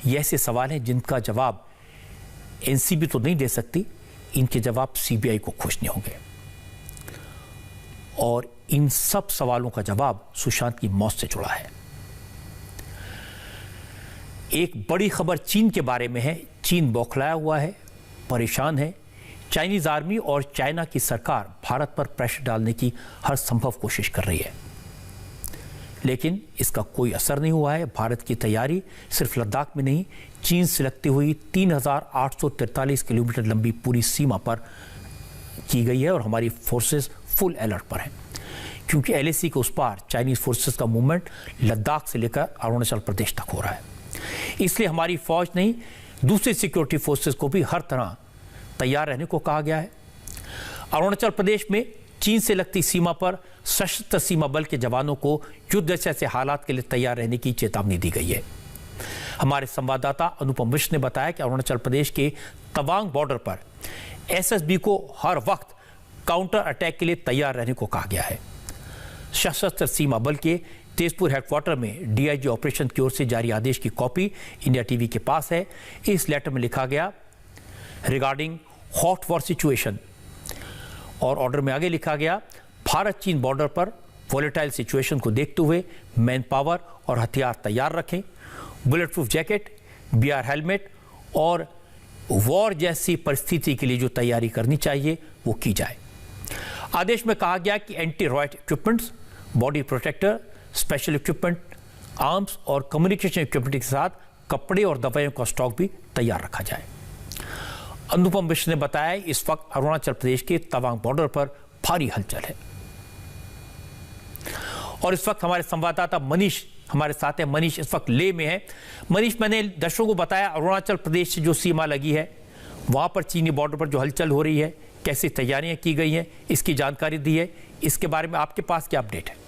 A: ये ऐसे सवाल हैं जिनका जवाब एनसीबी तो नहीं दे सकती, इनके जवाब सीबीआई को खोजने होंगे, और इन सब सवालों का जवाब सुशांत की मौत से जुड़ा है। एक बड़ी खबर चीन के बारे में है। चीन बौखलाया हुआ है, परेशान है। चाइनीज आर्मी और चाइना की सरकार भारत पर प्रेशर डालने की हर संभव कोशिश कर रही है, लेकिन इसका कोई असर नहीं हुआ है। भारत की तैयारी सिर्फ लद्दाख में नहीं, चीन से लगती हुई 3843 किलोमीटर लंबी पूरी सीमा पर की गई है, और हमारी फोर्सेस फुल अलर्ट पर हैं, क्योंकि एलएसी के उस पार चाइनीज फोर्सेस का मूवमेंट लद्दाख से लेकर अरुणाचल प्रदेश तक हो रहा है। इसलिए हमारी फौज नहीं, दूसरी सिक्योरिटी फोर्सेस को भी हर तरह तैयार रहने को कहा गया है। अरुणाचल प्रदेश में चीन से लगती सीमा पर सशस्त्र सीमा बल के जवानों को युद्ध जैसे हालात के लिए तैयार रहने की चेतावनी दी गई है। हमारे संवाददाता अनुपम मिश्र ने बताया कि अरुणाचल प्रदेश के तवांग बॉर्डर पर एसएसबी को हर वक्त काउंटर अटैक के लिए तैयार रहने को कहा गया है। सशस्त्र सीमा बल के तेजपुर हेडक्वार्टर में डीआईजी ऑपरेशन की ओर से जारी आदेश की कॉपी इंडिया टीवी के पास है। इस लेटर में लिखा गया रिगार्डिंग हॉट वॉर सिचुएशन, और ऑर्डर में आगे लिखा गया भारत चीन बॉर्डर पर वॉलेटाइल सिचुएशन को देखते हुए मैन पावर और हथियार तैयार रखें, bulletproof jacket, BR helmet और वॉर जैसी परिस्थिति के लिए जो तैयारी करनी चाहिए वो की जाए। आदेश में कहा गया कि anti riot equipments, body protector, special equipment, arms और कम्युनिकेशन इक्विपमेंट के साथ कपड़े और दवाइयों का स्टॉक भी तैयार रखा जाए। अनुपम मिश्र ने बताया इस वक्त अरुणाचल प्रदेश के तवांग बॉर्डर पर भारी हलचल है, और इस वक्त हमारे संवाददाता मनीष हमारे साथ है। मनीष इस वक्त लेह में है। मनीष, मैंने दर्शकों को बताया अरुणाचल प्रदेश से जो सीमा लगी है वहां पर चीनी बॉर्डर पर जो हलचल हो रही है, कैसी तैयारियां की गई हैं, इसकी जानकारी दी है। इसके बारे में आपके पास क्या अपडेट है?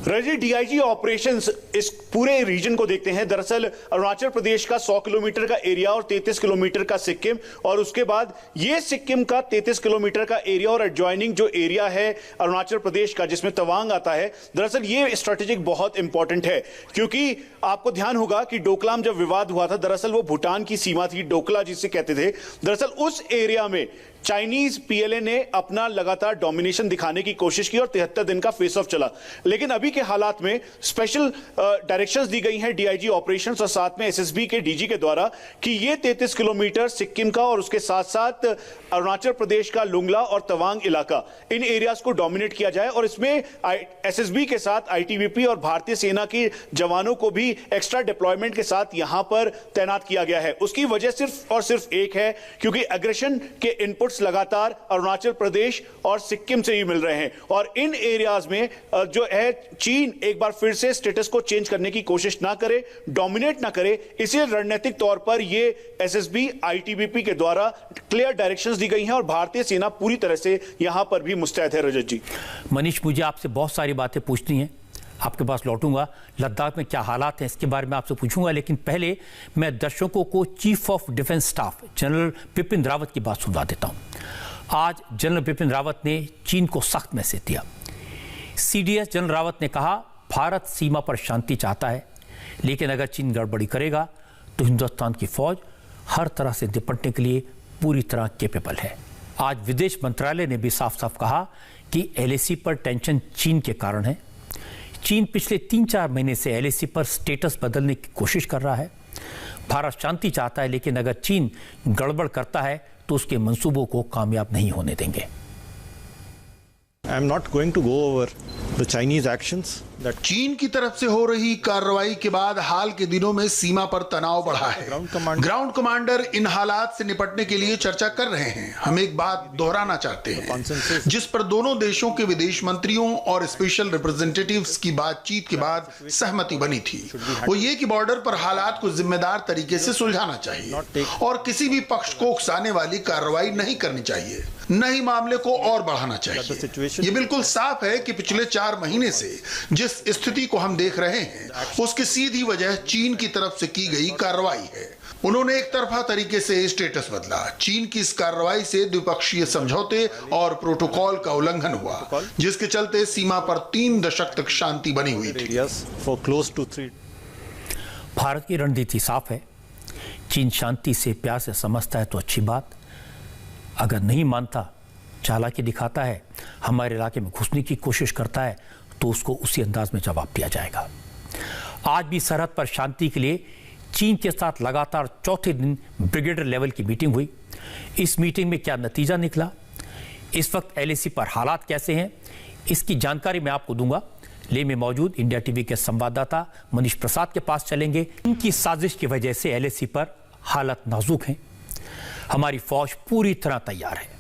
D: रजी, डीआईजी ऑपरेशंस इस पूरे रीजन को देखते हैं। दरअसल अरुणाचल प्रदेश का 100 किलोमीटर का एरिया और 33 किलोमीटर का सिक्किम, और उसके बाद ये सिक्किम का 33 किलोमीटर का एरिया और एडजॉइनिंग जो एरिया है अरुणाचल प्रदेश का जिसमें तवांग आता है। दरअसल ये स्ट्रेटेजिक बहुत इंपॉर्टेंट है, क्योंकि आपको ध्यान होगा कि डोकलाम जब विवाद हुआ था, दरअसल वो भूटान की सीमा थी, डोकला जिसे कहते थे। दरअसल उस एरिया में चाइनीज पीएलए ने अपना लगातार डोमिनेशन दिखाने की कोशिश की और 73 दिन का फेस ऑफ चला। लेकिन अभी के हालात में स्पेशल डायरेक्शंस दी गई हैं डीआईजी ऑपरेशंस और साथ में एसएसबी के डीजी के द्वारा कि ये 33 किलोमीटर सिक्किम का और उसके साथ साथ अरुणाचल प्रदेश का लुंगला और तवांग इलाका, इन एरियाज को डोमिनेट किया जाए, और इसमें एसएसबी के साथ आईटीबीपी और भारतीय सेना के जवानों को भी एक्स्ट्रा डिप्लॉयमेंट के साथ यहां पर तैनात किया गया है। उसकी वजह सिर्फ और सिर्फ एक है, क्योंकि एग्रेशन के इनपुट्स लगातार अरुणाचल प्रदेश और सिक्किम से ही मिल रहे हैं, और इन एरियाज में जो है चीन एक बार फिर से स्टेटस को चेंज करने की कोशिश ना करे, डोमिनेट ना करे। इसलिए रणनीतिक तौर पर ये एसएसबी आईटीबीपी के द्वारा क्लियर डायरेक्शंस दी गई हैं और भारतीय सेना पूरी तरह से यहां पर भी मुस्तैद है। रजत जी।
A: मनीष, मुझे आपसे बहुत सारी बातें पूछनी हैं, आपके पास लौटूंगा। लद्दाख में क्या हालात हैं इसके बारे में आपसे पूछूंगा, लेकिन पहले मैं दर्शकों को chief of defence staff general Bipin Rawat की बात सुनवा देता हूं। आज जनरल बिपिन रावत ने चीन को सख्त मैसेज दिया। सीडीएस जनरल रावत ने कहा भारत सीमा पर शांति चाहता है, लेकिन अगर चीन गड़बड़ी करेगा तो हिंदुस्तान की फौज हर तरह से निपटने के लिए पूरी तरह कैपेबल है। आज विदेश मंत्रालय ने भी साफ साफ कहा कि LAC पर टेंशन चीन के कारण है। चीन पिछले 3-4 महीने से LAC पर स्टेटस बदलने की कोशिश कर रहा है। भारत शांति चाहता है, लेकिन अगर चीन गड़बड़ करता है तो उसके मंसूबों को कामयाब नहीं होने देंगे।
E: I am not going to go over the Chinese actions that
F: चीन की तरफ से हो रही कार्रवाई के बाद हाल के दिनों में सीमा पर तनाव बढ़ा है। ग्राउंड कमांडर इन हालात से निपटने के लिए चर्चा कर रहे हैं। हम एक बात दोहराना चाहते हैं जिस पर दोनों देशों के विदेश मंत्रियों और स्पेशल रिप्रेजेंटेटिव्स की बातचीत के बाद सहमति बनी थी, वो ये कि बॉर्डर पर हालात को जिम्मेदार तरीके से सुलझाना चाहिए और किसी भी पक्ष को उकसाने वाली कार्रवाई नहीं करनी चाहिए, न ही मामले को और बढ़ाना चाहिए। ये बिल्कुल साफ है कि पिछले 4 महीने से जिस स्थिति को हम देख रहे हैं उसकी सीधी वजह चीन की तरफ से की गई कार्रवाई है। उन्होंने एक तरफा तरीके से स्टेटस बदला। चीन की इस कार्रवाई से द्विपक्षीय समझौते और प्रोटोकॉल का उल्लंघन हुआ, जिसके चलते सीमा पर 3 दशक तक शांति बनी हुई थी।
A: भारत की रणनीति साफ है। चीन शांति से प्यार से समझता है तो अच्छी बात, अगर नहीं मानता, चालाकी दिखाता है, हमारे इलाके में घुसने की कोशिश करता है, तो उसको उसी अंदाज में जवाब दिया जाएगा। आज भी सरहद पर शांति के लिए चीन के साथ लगातार चौथे दिन ब्रिगेडियर लेवल की मीटिंग हुई। इस मीटिंग में क्या नतीजा निकला, इस वक्त LAC पर हालात कैसे हैं, इसकी जानकारी मैं आपको दूंगा। लेह में मौजूद इंडिया टीवी के संवाददाता मनीष प्रसाद के पास चलेंगे। इनकी साजिश की वजह से LAC पर हालात नाजुक हैं। हमारी फौज पूरी तरह तैयार है।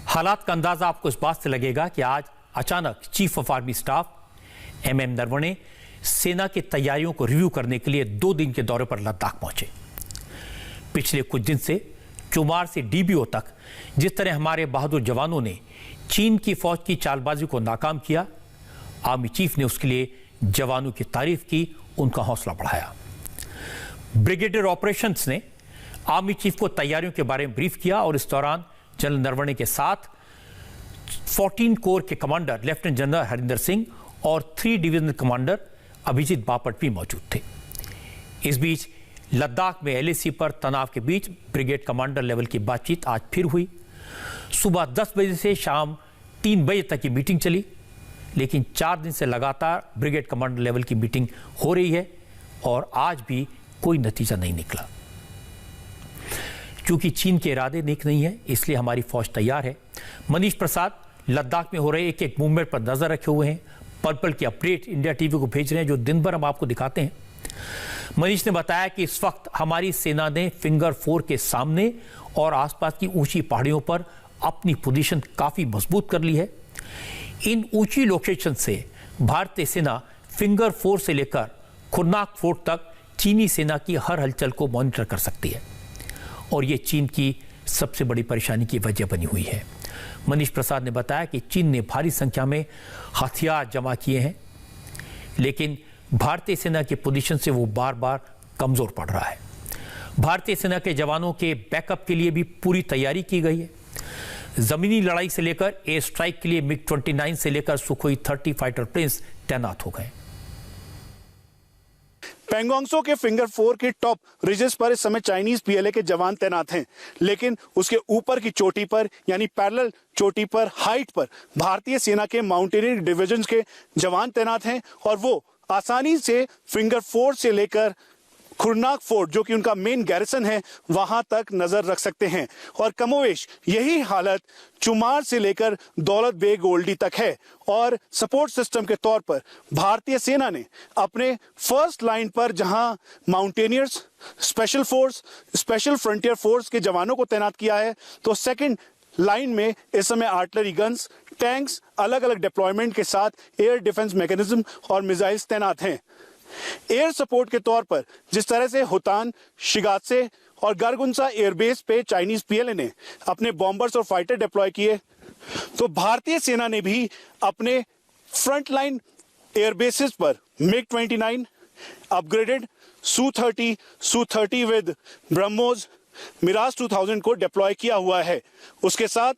A: हालात का अंदाजा आपको इस बात से लगेगा कि आज अचानक chief of army staff MM Naravane सेना की तैयारियों को रिव्यू करने के लिए 2 दिन के दौरे पर लद्दाख पहुंचे। पिछले कुछ दिन से चुमार से DBO तक जिस तरह हमारे बहादुर जवानों ने चीन की फौज की चालबाजी को नाकाम किया, आर्मी चीफ ने उसके लिए जवानों की तारीफ की, उनका हौसला बढ़ाया। ब्रिगेडियर ऑपरेशंस ने आर्मी चीफ को तैयारियों के बारे में ब्रीफ किया और इस दौरान जनरल नरवणे के साथ 14 कोर के commander lieutenant general Harinder Singh और 3 डिवीजन कमांडर अभिजीत बापट भी मौजूद थे। इस बीच लद्दाख में LAC पर तनाव के बीच ब्रिगेड कमांडर लेवल की बातचीत आज फिर हुई। सुबह 10 बजे से शाम 3 बजे तक की मीटिंग चली, लेकिन 4 दिन से लगातार ब्रिगेड कमांडर लेवल की मीटिंग हो रही है और आज भी कोई नतीजा नहीं निकला। क्योंकि चीन के इरादे नेक नहीं है, इसलिए हमारी फौज तैयार है। मनीष प्रसाद लद्दाख में हो रहे एक मूवमेंट पर नजर रखे हुए हैं, पल पल की अपडेट इंडिया टीवी को भेज रहे हैं, जो दिन भर हम आपको दिखाते हैं। मनीष ने बताया कि इस वक्त हमारी सेना ने फिंगर 4 के सामने और आसपास की ऊंची पहाड़ियों पर अपनी पोजीशन काफी मजबूत कर ली है। इन ऊंची लोकेशन से भारतीय सेना फिंगर 4 से लेकर खुरनाक फोर्ट तक चीनी सेना की हर हलचल को मॉनिटर कर सकती है और ये चीन की सबसे बड़ी परेशानी की वजह बनी हुई है। मनीष प्रसाद ने बताया कि चीन ने भारी संख्या में हथियार जमा किए हैं, लेकिन भारतीय सेना की पोजीशन से वो बार बार कमजोर पड़ रहा है। भारतीय सेना के जवानों के बैकअप के लिए भी पूरी तैयारी की गई है। जमीनी लड़ाई से लेकर एयर स्ट्राइक के लिए MiG-29 से लेकर सुखोई 30 फाइटर प्लेन्स तैनात हो गए।
D: पेंगोंगसो के फिंगर 4 के टॉप रिजेस पर इस समय चाइनीज PLA के जवान तैनात हैं, लेकिन उसके ऊपर की चोटी पर यानी पैरेलल चोटी पर हाइट पर भारतीय सेना के माउंटेनियरिंग डिविजन के जवान तैनात हैं और वो आसानी से फिंगर 4 से लेकर खुरनाक फोर्ट, जो कि उनका मेन गैरिसन है, वहां तक नजर रख सकते हैं। और कमोवेश यही हालत चुमार से लेकर दौलत बेग ओल्डी तक है और सपोर्ट सिस्टम के तौर पर भारतीय सेना ने अपने फर्स्ट लाइन पर जहां mountaineers, special force, special frontier force के जवानों को तैनात किया है, तो सेकंड लाइन में इस समय आर्टिलरी गन्स, टैंक्स, अलग अलग डिप्लॉयमेंट के साथ एयर डिफेंस मैकेनिज्म और मिसाइल्स तैनात हैं। एयर सपोर्ट के तौर पर जिस तरह से हुतान, शिगात्से और गारगुंसा एयरबेस पे चाइनीज PLA ने अपने बॉम्बर्स और फाइटर डिप्लॉय किए, तो भारतीय सेना ने भी अपने फ्रंटलाइन एयरबेसेस पर MiG-29, upgraded Su-30 with BrahMos, Miraj 2000 को डिप्लॉय किया हुआ है। उसके साथ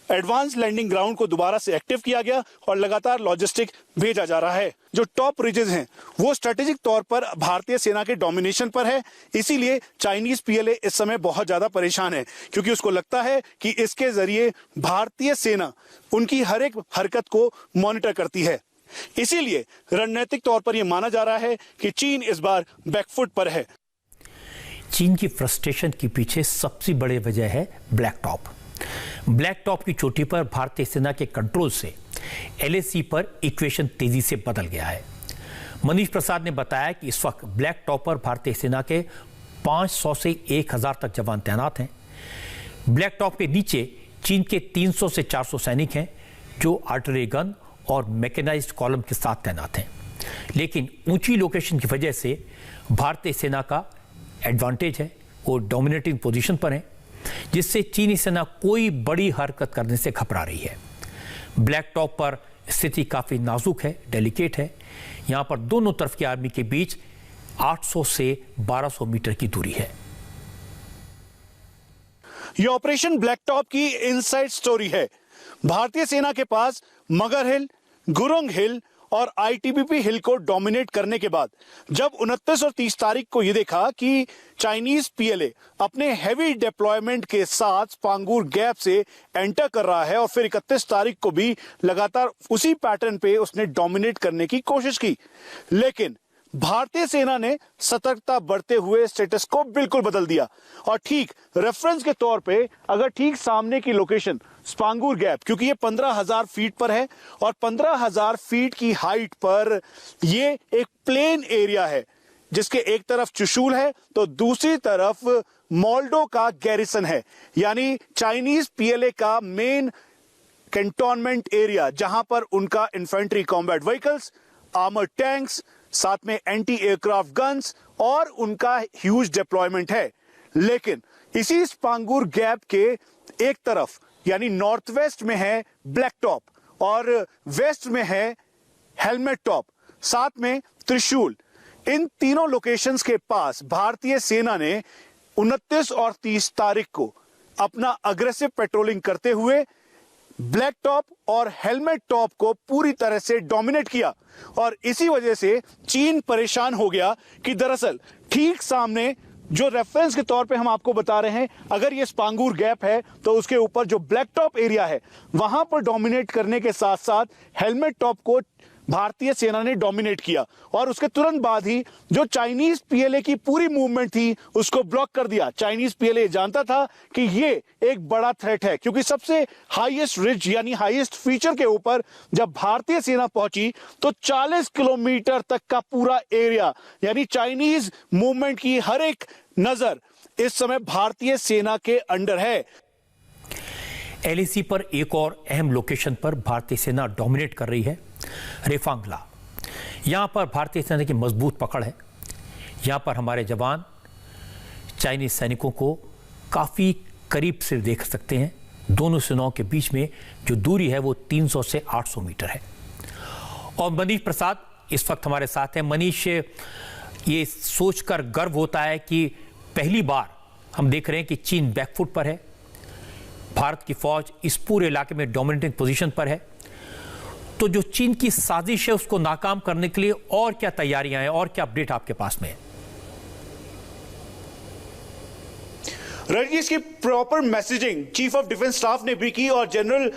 D: एडवांस लैंडिंग ग्राउंड को दोबारा से एक्टिव किया गया और लगातार लॉजिस्टिक भेजा जा रहा है। जो टॉप रिजेस हैं वो स्ट्रेटेजिक तौर पर भारतीय सेना के डोमिनेशन पर है, इसीलिए चाइनीज पीएलए इस समय बहुत ज्यादा परेशान है, क्योंकि उसको लगता है कि इसके जरिए भारतीय सेना उनकी हर एक हरकत को मॉनिटर करती है। इसीलिए रणनीतिक तौर पर यह माना जा रहा है कि चीन इस बार बैकफुट पर है।
A: चीन की फ्रस्ट्रेशन के पीछे सबसे बड़ी वजह है ब्लैक टॉप। ब्लैक टॉप की चोटी पर भारतीय सेना के कंट्रोल से एलएसी पर इक्वेशन तेजी से बदल गया है। मनीष प्रसाद ने बताया कि इस वक्त ब्लैक टॉप पर भारतीय सेना के 500 से 1000 तक जवान तैनात हैं। ब्लैक टॉप के नीचे चीन के 300 से 400 सैनिक हैं जो आर्टिलरी गन और मैकेनाइज्ड कॉलम के साथ तैनात हैं। लेकिन ऊंची लोकेशन की वजह से भारतीय सेना का एडवांटेज है, वो डोमिनेटिंग पोजीशन पर है, जिससे चीनी सेना कोई बड़ी हरकत करने से घबरा रही है। ब्लैक टॉप पर स्थिति काफी नाजुक है, डेलिकेट है। यहां पर दोनों तरफ की आर्मी के बीच 800 से 1200 मीटर की दूरी है।
D: यह ऑपरेशन ब्लैक टॉप की इनसाइड स्टोरी है। भारतीय सेना के पास मगर हिल, गुरुंग हिल और आईटीबीपी हिल को डोमिनेट करने के बाद जब 29 और 30 तारीख को यह देखा कि चाइनीज पीएलए अपने हैवी डिप्लॉयमेंट के साथ स्पांगूर गैप से एंटर कर रहा है और फिर 31 तारीख को भी लगातार उसी पैटर्न पे उसने डोमिनेट करने की कोशिश की, लेकिन भारतीय सेना ने सतर्कता बढ़ते हुए स्टेटस को बिल्कुल बदल दिया और ठीक रेफरेंस के तौर पे अगर ठीक सामने की लोकेशन स्पांगूर गैप, क्योंकि ये 15,000 फीट पर है और 15,000 फीट की हाइट पर ये एक प्लेन एरिया है जिसके एक तरफ चुशूल है तो दूसरी तरफ मोल्डो का गैरिसन है, यानी चाइनीज पीएलए का मेन कैंटोनमेंट एरिया, जहां पर उनका infantry combat vehicles, armoured tanks, साथ में एंटी एयरक्राफ्ट गन्स और उनका ह्यूज डिप्लॉयमेंट है। लेकिन इसी स्पांगूर गैप के एक तरफ यानी नॉर्थ वेस्ट में है ब्लैक टॉप और वेस्ट में है हेलमेट टॉप, साथ में त्रिशूल। इन तीनों लोकेशंस के पास भारतीय सेना ने 29 और 30 तारीख को अपना अग्रेसिव पेट्रोलिंग करते हुए ब्लैक टॉप और हेलमेट टॉप को पूरी तरह से डोमिनेट किया और इसी वजह से चीन परेशान हो गया कि दरअसल ठीक सामने जो रेफरेंस के तौर पे हम आपको बता रहे हैं, अगर ये स्पांगूर गैप है तो उसके ऊपर जो ब्लैक टॉप एरिया है वहां पर डोमिनेट करने के साथ साथ हेलमेट टॉप को भारतीय सेना ने डोमिनेट किया और उसके तुरंत बाद ही जो चाइनीज पीएलए की पूरी मूवमेंट थी उसको ब्लॉक कर दिया। चाइनीज पीएलए जानता था कि ये एक बड़ा थ्रेट है, क्योंकि सबसे हाईएस्ट रिज यानी हाईएस्ट फीचर के ऊपर जब भारतीय सेना पहुंची तो 40 किलोमीटर तक का पूरा एरिया यानी चाइनीज मूवमेंट की हर एक नजर इस समय भारतीय सेना के अंडर है।
A: एलएसी पर एक और अहम लोकेशन पर भारतीय सेना डोमिनेट कर रही है, रेफांगला। यहां पर भारतीय सेना की मजबूत पकड़ है। यहां पर हमारे जवान चाइनीज सैनिकों को काफी करीब से देख सकते हैं। दोनों सेनाओं के बीच में जो दूरी है वो 300 से 800 मीटर है। और मनीष प्रसाद इस वक्त हमारे साथ हैं। मनीष, ये सोचकर गर्व होता है कि पहली बार हम देख रहे हैं कि चीन बैकफुट पर है, भारत की फौज इस पूरे इलाके में डोमिनेटिंग पोजीशन पर है। तो जो चीन की साजिश है उसको नाकाम करने के लिए और क्या तैयारियां हैं और क्या अपडेट आपके पास में है?
D: रणजीत, इसकी proper messaging chief of defence staff ने भी की और जनरल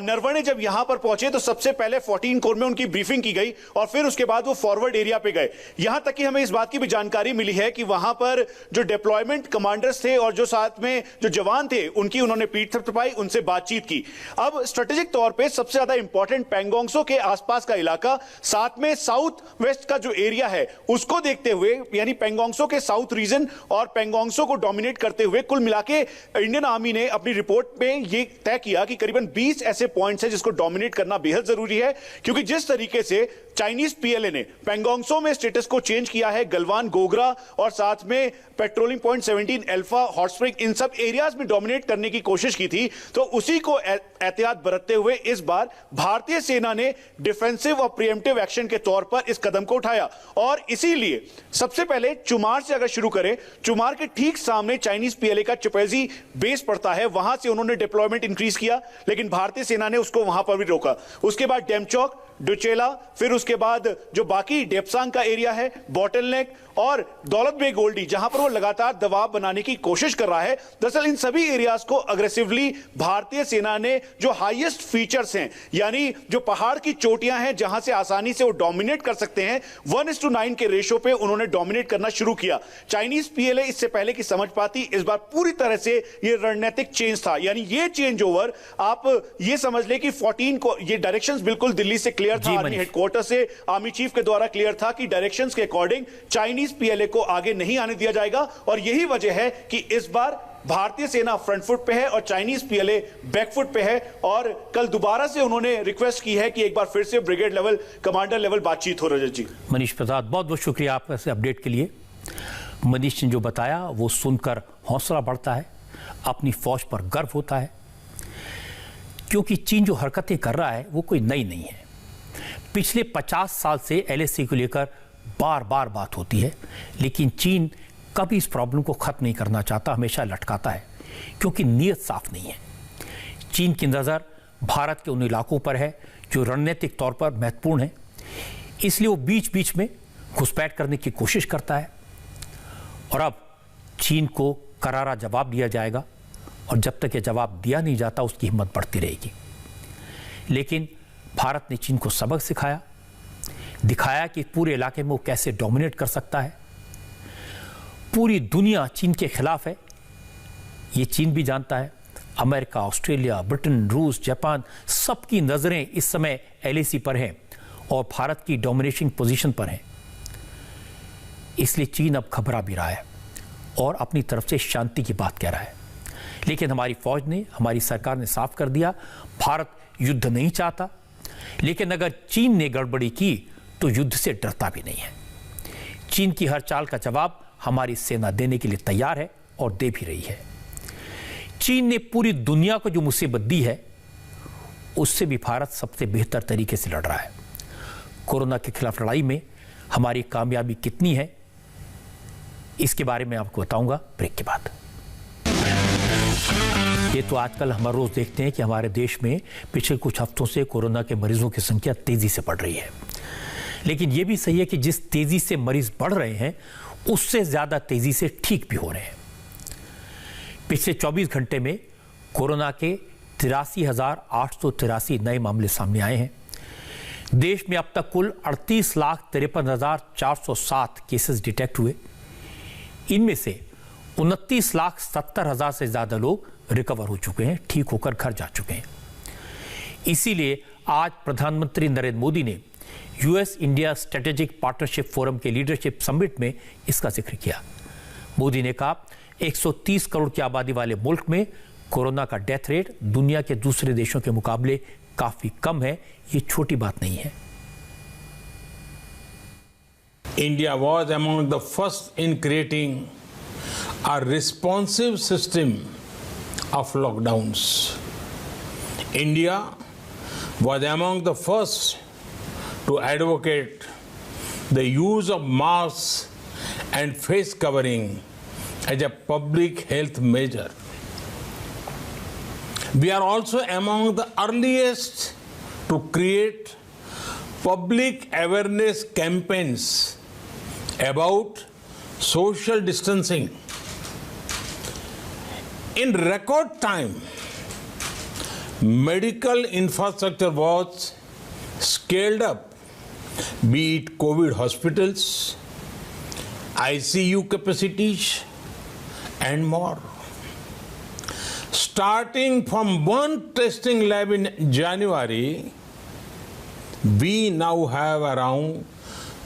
D: नरवणे जब यहां पर पहुंचे तो सबसे पहले 14 कोर में उनकी ब्रीफिंग की गई और फिर उसके बाद वो फॉरवर्ड एरिया पे गए। यहां तक कि हमें इस बात की भी जानकारी मिली है कि वहां पर जो डिप्लॉयमेंट कमांडर्स थे और जो साथ में जो जवान थे उनकी उन्होंने पीठ थपथपाई, उनसे बातचीत की। अब स्ट्रेटेजिक तौर पर सबसे ज्यादा इंपॉर्टेंट पेंगोंगसो के आसपास का इलाका, साथ में साउथ वेस्ट का जो एरिया है उसको देखते हुए, यानी पेंगोंगसो के साउथ रीजन और पेंगोंगसो को डोमिनेट करते हुए कुल मिला के इंडियन आर्मी ने अपनी रिपोर्ट में यह तय किया कि करीबन 20 ऐसे पॉइंट्स हैं जिसको डोमिनेट करना बेहद जरूरी है, क्योंकि जिस तरीके से चाइनीज पीएलए ने पेंगोंगसो में स्टेटस को चेंज किया है। गलवान, गोगरा और साथ में patrolling point 17 alpha, hot spring, इन सब एरियाज में डोमिनेट करने की कोशिश की थी। तो उसी को एहतियात बरतते हुए इस बार भारतीय सेना ने डिफेंसिव और प्रिएम्प्टिव एक्शन के तौर पर इस कदम को उठाया। और इसीलिए सबसे पहले चुमार से अगर शुरू करें, चुमार के ठीक सामने चाइनीज पीएलए का चुपेजी बेस पड़ता है, वहां से उन्होंने डिप्लॉयमेंट इंक्रीज किया, लेकिन भारतीय सेना ने उसको वहां पर भी रोका। उसके बाद डेमचौक, डुचेला, फिर उसके बाद जो बाकी डेप्सांग का एरिया है, बॉटलनेक और दौलत बेग गोल्डी, जहां पर वो लगातार दबाव बनाने की कोशिश कर रहा है। दरअसल इन सभी एरियाज को अग्रेसिवली भारतीय सेना ने जो हाईएस्ट फीचर्स हैं, यानी जो पहाड़ की चोटियां हैं जहां से आसानी से वो डोमिनेट कर सकते हैं, 1:9 के रेशो पे उन्होंने डोमिनेट करना शुरू किया। चाइनीज पीएलए इससे पहले की समझ पाती, इस बार पूरी तरह से ये रणनीतिक चेंज था। यानी ये चेंज ओवर आप ये समझ ले कि 14 को ये डायरेक्शंस बिल्कुल दिल्ली से क्लियर था, आर्मी हेडक्वार्टर से आर्मी चीफ के द्वारा क्लियर था कि डायरेक्शंस के अकॉर्डिंग चाइनीज पीएलए को आगे नहीं आने दिया जाएगा। और यही वजह है कि इस बार भारतीय सेना फ्रंट फुट पे है और चाइनीज पीएलए बैक फुट पे है। और कल दोबारा से उन्होंने रिक्वेस्ट की है कि एक बार फिर से ब्रिगेड लेवल, कमांडर लेवल बातचीत हो। रजत जी,
A: मनीष प्रसाद, बहुत बहुत शुक्रिया आपका इस अपडेट के लिए। मनीष ने जो बताया वो सुनकर हौसला बढ़ता है, अपनी फौज पर गर्व होता है, क्योंकि चीन जो हरकतें कर रहा है वो कोई नई नहीं है। पिछले 50 साल से एलएसी को लेकर बार बार बात होती है, लेकिन चीन कभी इस प्रॉब्लम को खत्म नहीं करना चाहता, हमेशा लटकाता है, क्योंकि नीयत साफ नहीं है। चीन की नज़र भारत के उन इलाकों पर है जो रणनीतिक तौर पर महत्वपूर्ण है, इसलिए वो बीच बीच में घुसपैठ करने की कोशिश करता है। और अब चीन को करारा जवाब दिया जाएगा, और जब तक ये जवाब दिया नहीं जाता उसकी हिम्मत बढ़ती रहेगी। लेकिन भारत ने चीन को सबक सिखाया, दिखाया कि पूरे इलाके में वो कैसे डोमिनेट कर सकता है। पूरी दुनिया चीन के खिलाफ है, ये चीन भी जानता है। अमेरिका, ऑस्ट्रेलिया, ब्रिटेन, रूस, जापान, सबकी नज़रें इस समय एलएसी पर हैं और भारत की डोमिनेटिंग पोजीशन पर हैं। इसलिए चीन अब घबरा भी रहा है और अपनी तरफ से शांति की बात कह रहा है। लेकिन हमारी फौज ने, हमारी सरकार ने साफ कर दिया, भारत युद्ध नहीं चाहता, लेकिन अगर चीन ने गड़बड़ी की तो युद्ध से डरता भी नहीं है। चीन की हर चाल का जवाब हमारी सेना देने के लिए तैयार है और दे भी रही है। चीन ने पूरी दुनिया को जो मुसीबत दी है, उससे भी भारत सबसे बेहतर तरीके से लड़ रहा है। कोरोना के खिलाफ लड़ाई में हमारी कामयाबी कितनी है, इसके बारे में आपको बताऊंगा ब्रेक के बाद। ये तो आजकल हम रोज देखते हैं कि हमारे देश में पिछले कुछ हफ्तों से कोरोना के मरीजों की संख्या तेजी से बढ़ रही है, लेकिन यह भी सही है कि जिस तेजी से मरीज बढ़ रहे हैं उससे ज्यादा तेजी से ठीक भी हो रहे हैं। पिछले 24 घंटे में कोरोना के 83,883 नए मामले सामने आए हैं। देश में अब तक कुल 38,53,407 केसेस डिटेक्ट हुए। इनमें से 29,70,000 से ज्यादा लोग रिकवर हो चुके हैं, ठीक होकर घर जा चुके हैं। इसीलिए आज प्रधानमंत्री नरेंद्र मोदी ने US India strategic partnership forum के लीडरशिप समिट में इसका जिक्र किया। मोदी ने कहा 130 करोड़ की आबादी वाले मुल्क में कोरोना का डेथ रेट दुनिया के दूसरे देशों के मुकाबले काफी कम है, ये छोटी बात नहीं है।
G: India was among the first in creating a responsive system of lockdowns. India was among the first to advocate the use of masks and face covering as a public health measure. We are also among the earliest to create public awareness campaigns about social distancing. In record time, medical infrastructure was scaled up, be it COVID hospitals, ICU capacities, and more. Starting from one testing lab in January, we now have around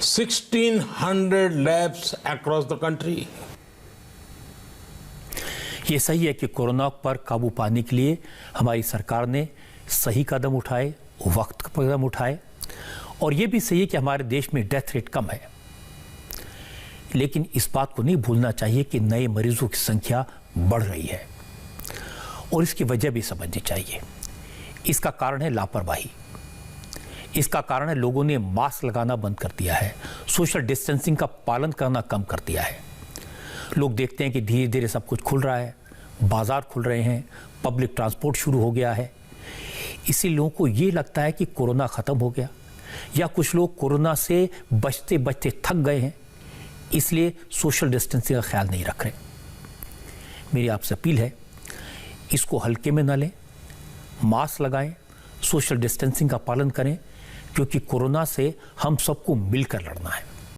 G: 1,600 labs across the country.
A: ये सही है कि कोरोना पर काबू पाने के लिए हमारी सरकार ने सही कदम उठाए, वक्त पर कदम उठाए और यह भी सही है कि हमारे देश में डेथ रेट कम है, लेकिन इस बात को नहीं भूलना चाहिए कि नए मरीजों की संख्या बढ़ रही है और इसकी वजह भी समझनी चाहिए। इसका कारण है लापरवाही, इसका कारण है लोगों ने मास्क लगाना बंद कर दिया है, सोशल डिस्टेंसिंग का पालन करना कम कर दिया है। लोग देखते हैं कि धीरे धीरे सब कुछ खुल रहा है, बाजार खुल रहे हैं, पब्लिक ट्रांसपोर्ट शुरू हो गया है, इसलिए लोगों को ये लगता है कि कोरोना ख़त्म हो गया, या कुछ लोग कोरोना से बचते बचते थक गए हैं, इसलिए सोशल डिस्टेंसिंग का ख्याल नहीं रख रहे। मेरी आपसे अपील है, इसको हल्के में न लें, मास्क लगाएं, सोशल डिस्टेंसिंग का पालन करें, क्योंकि कोरोना से हम सबको मिलकर लड़ना है।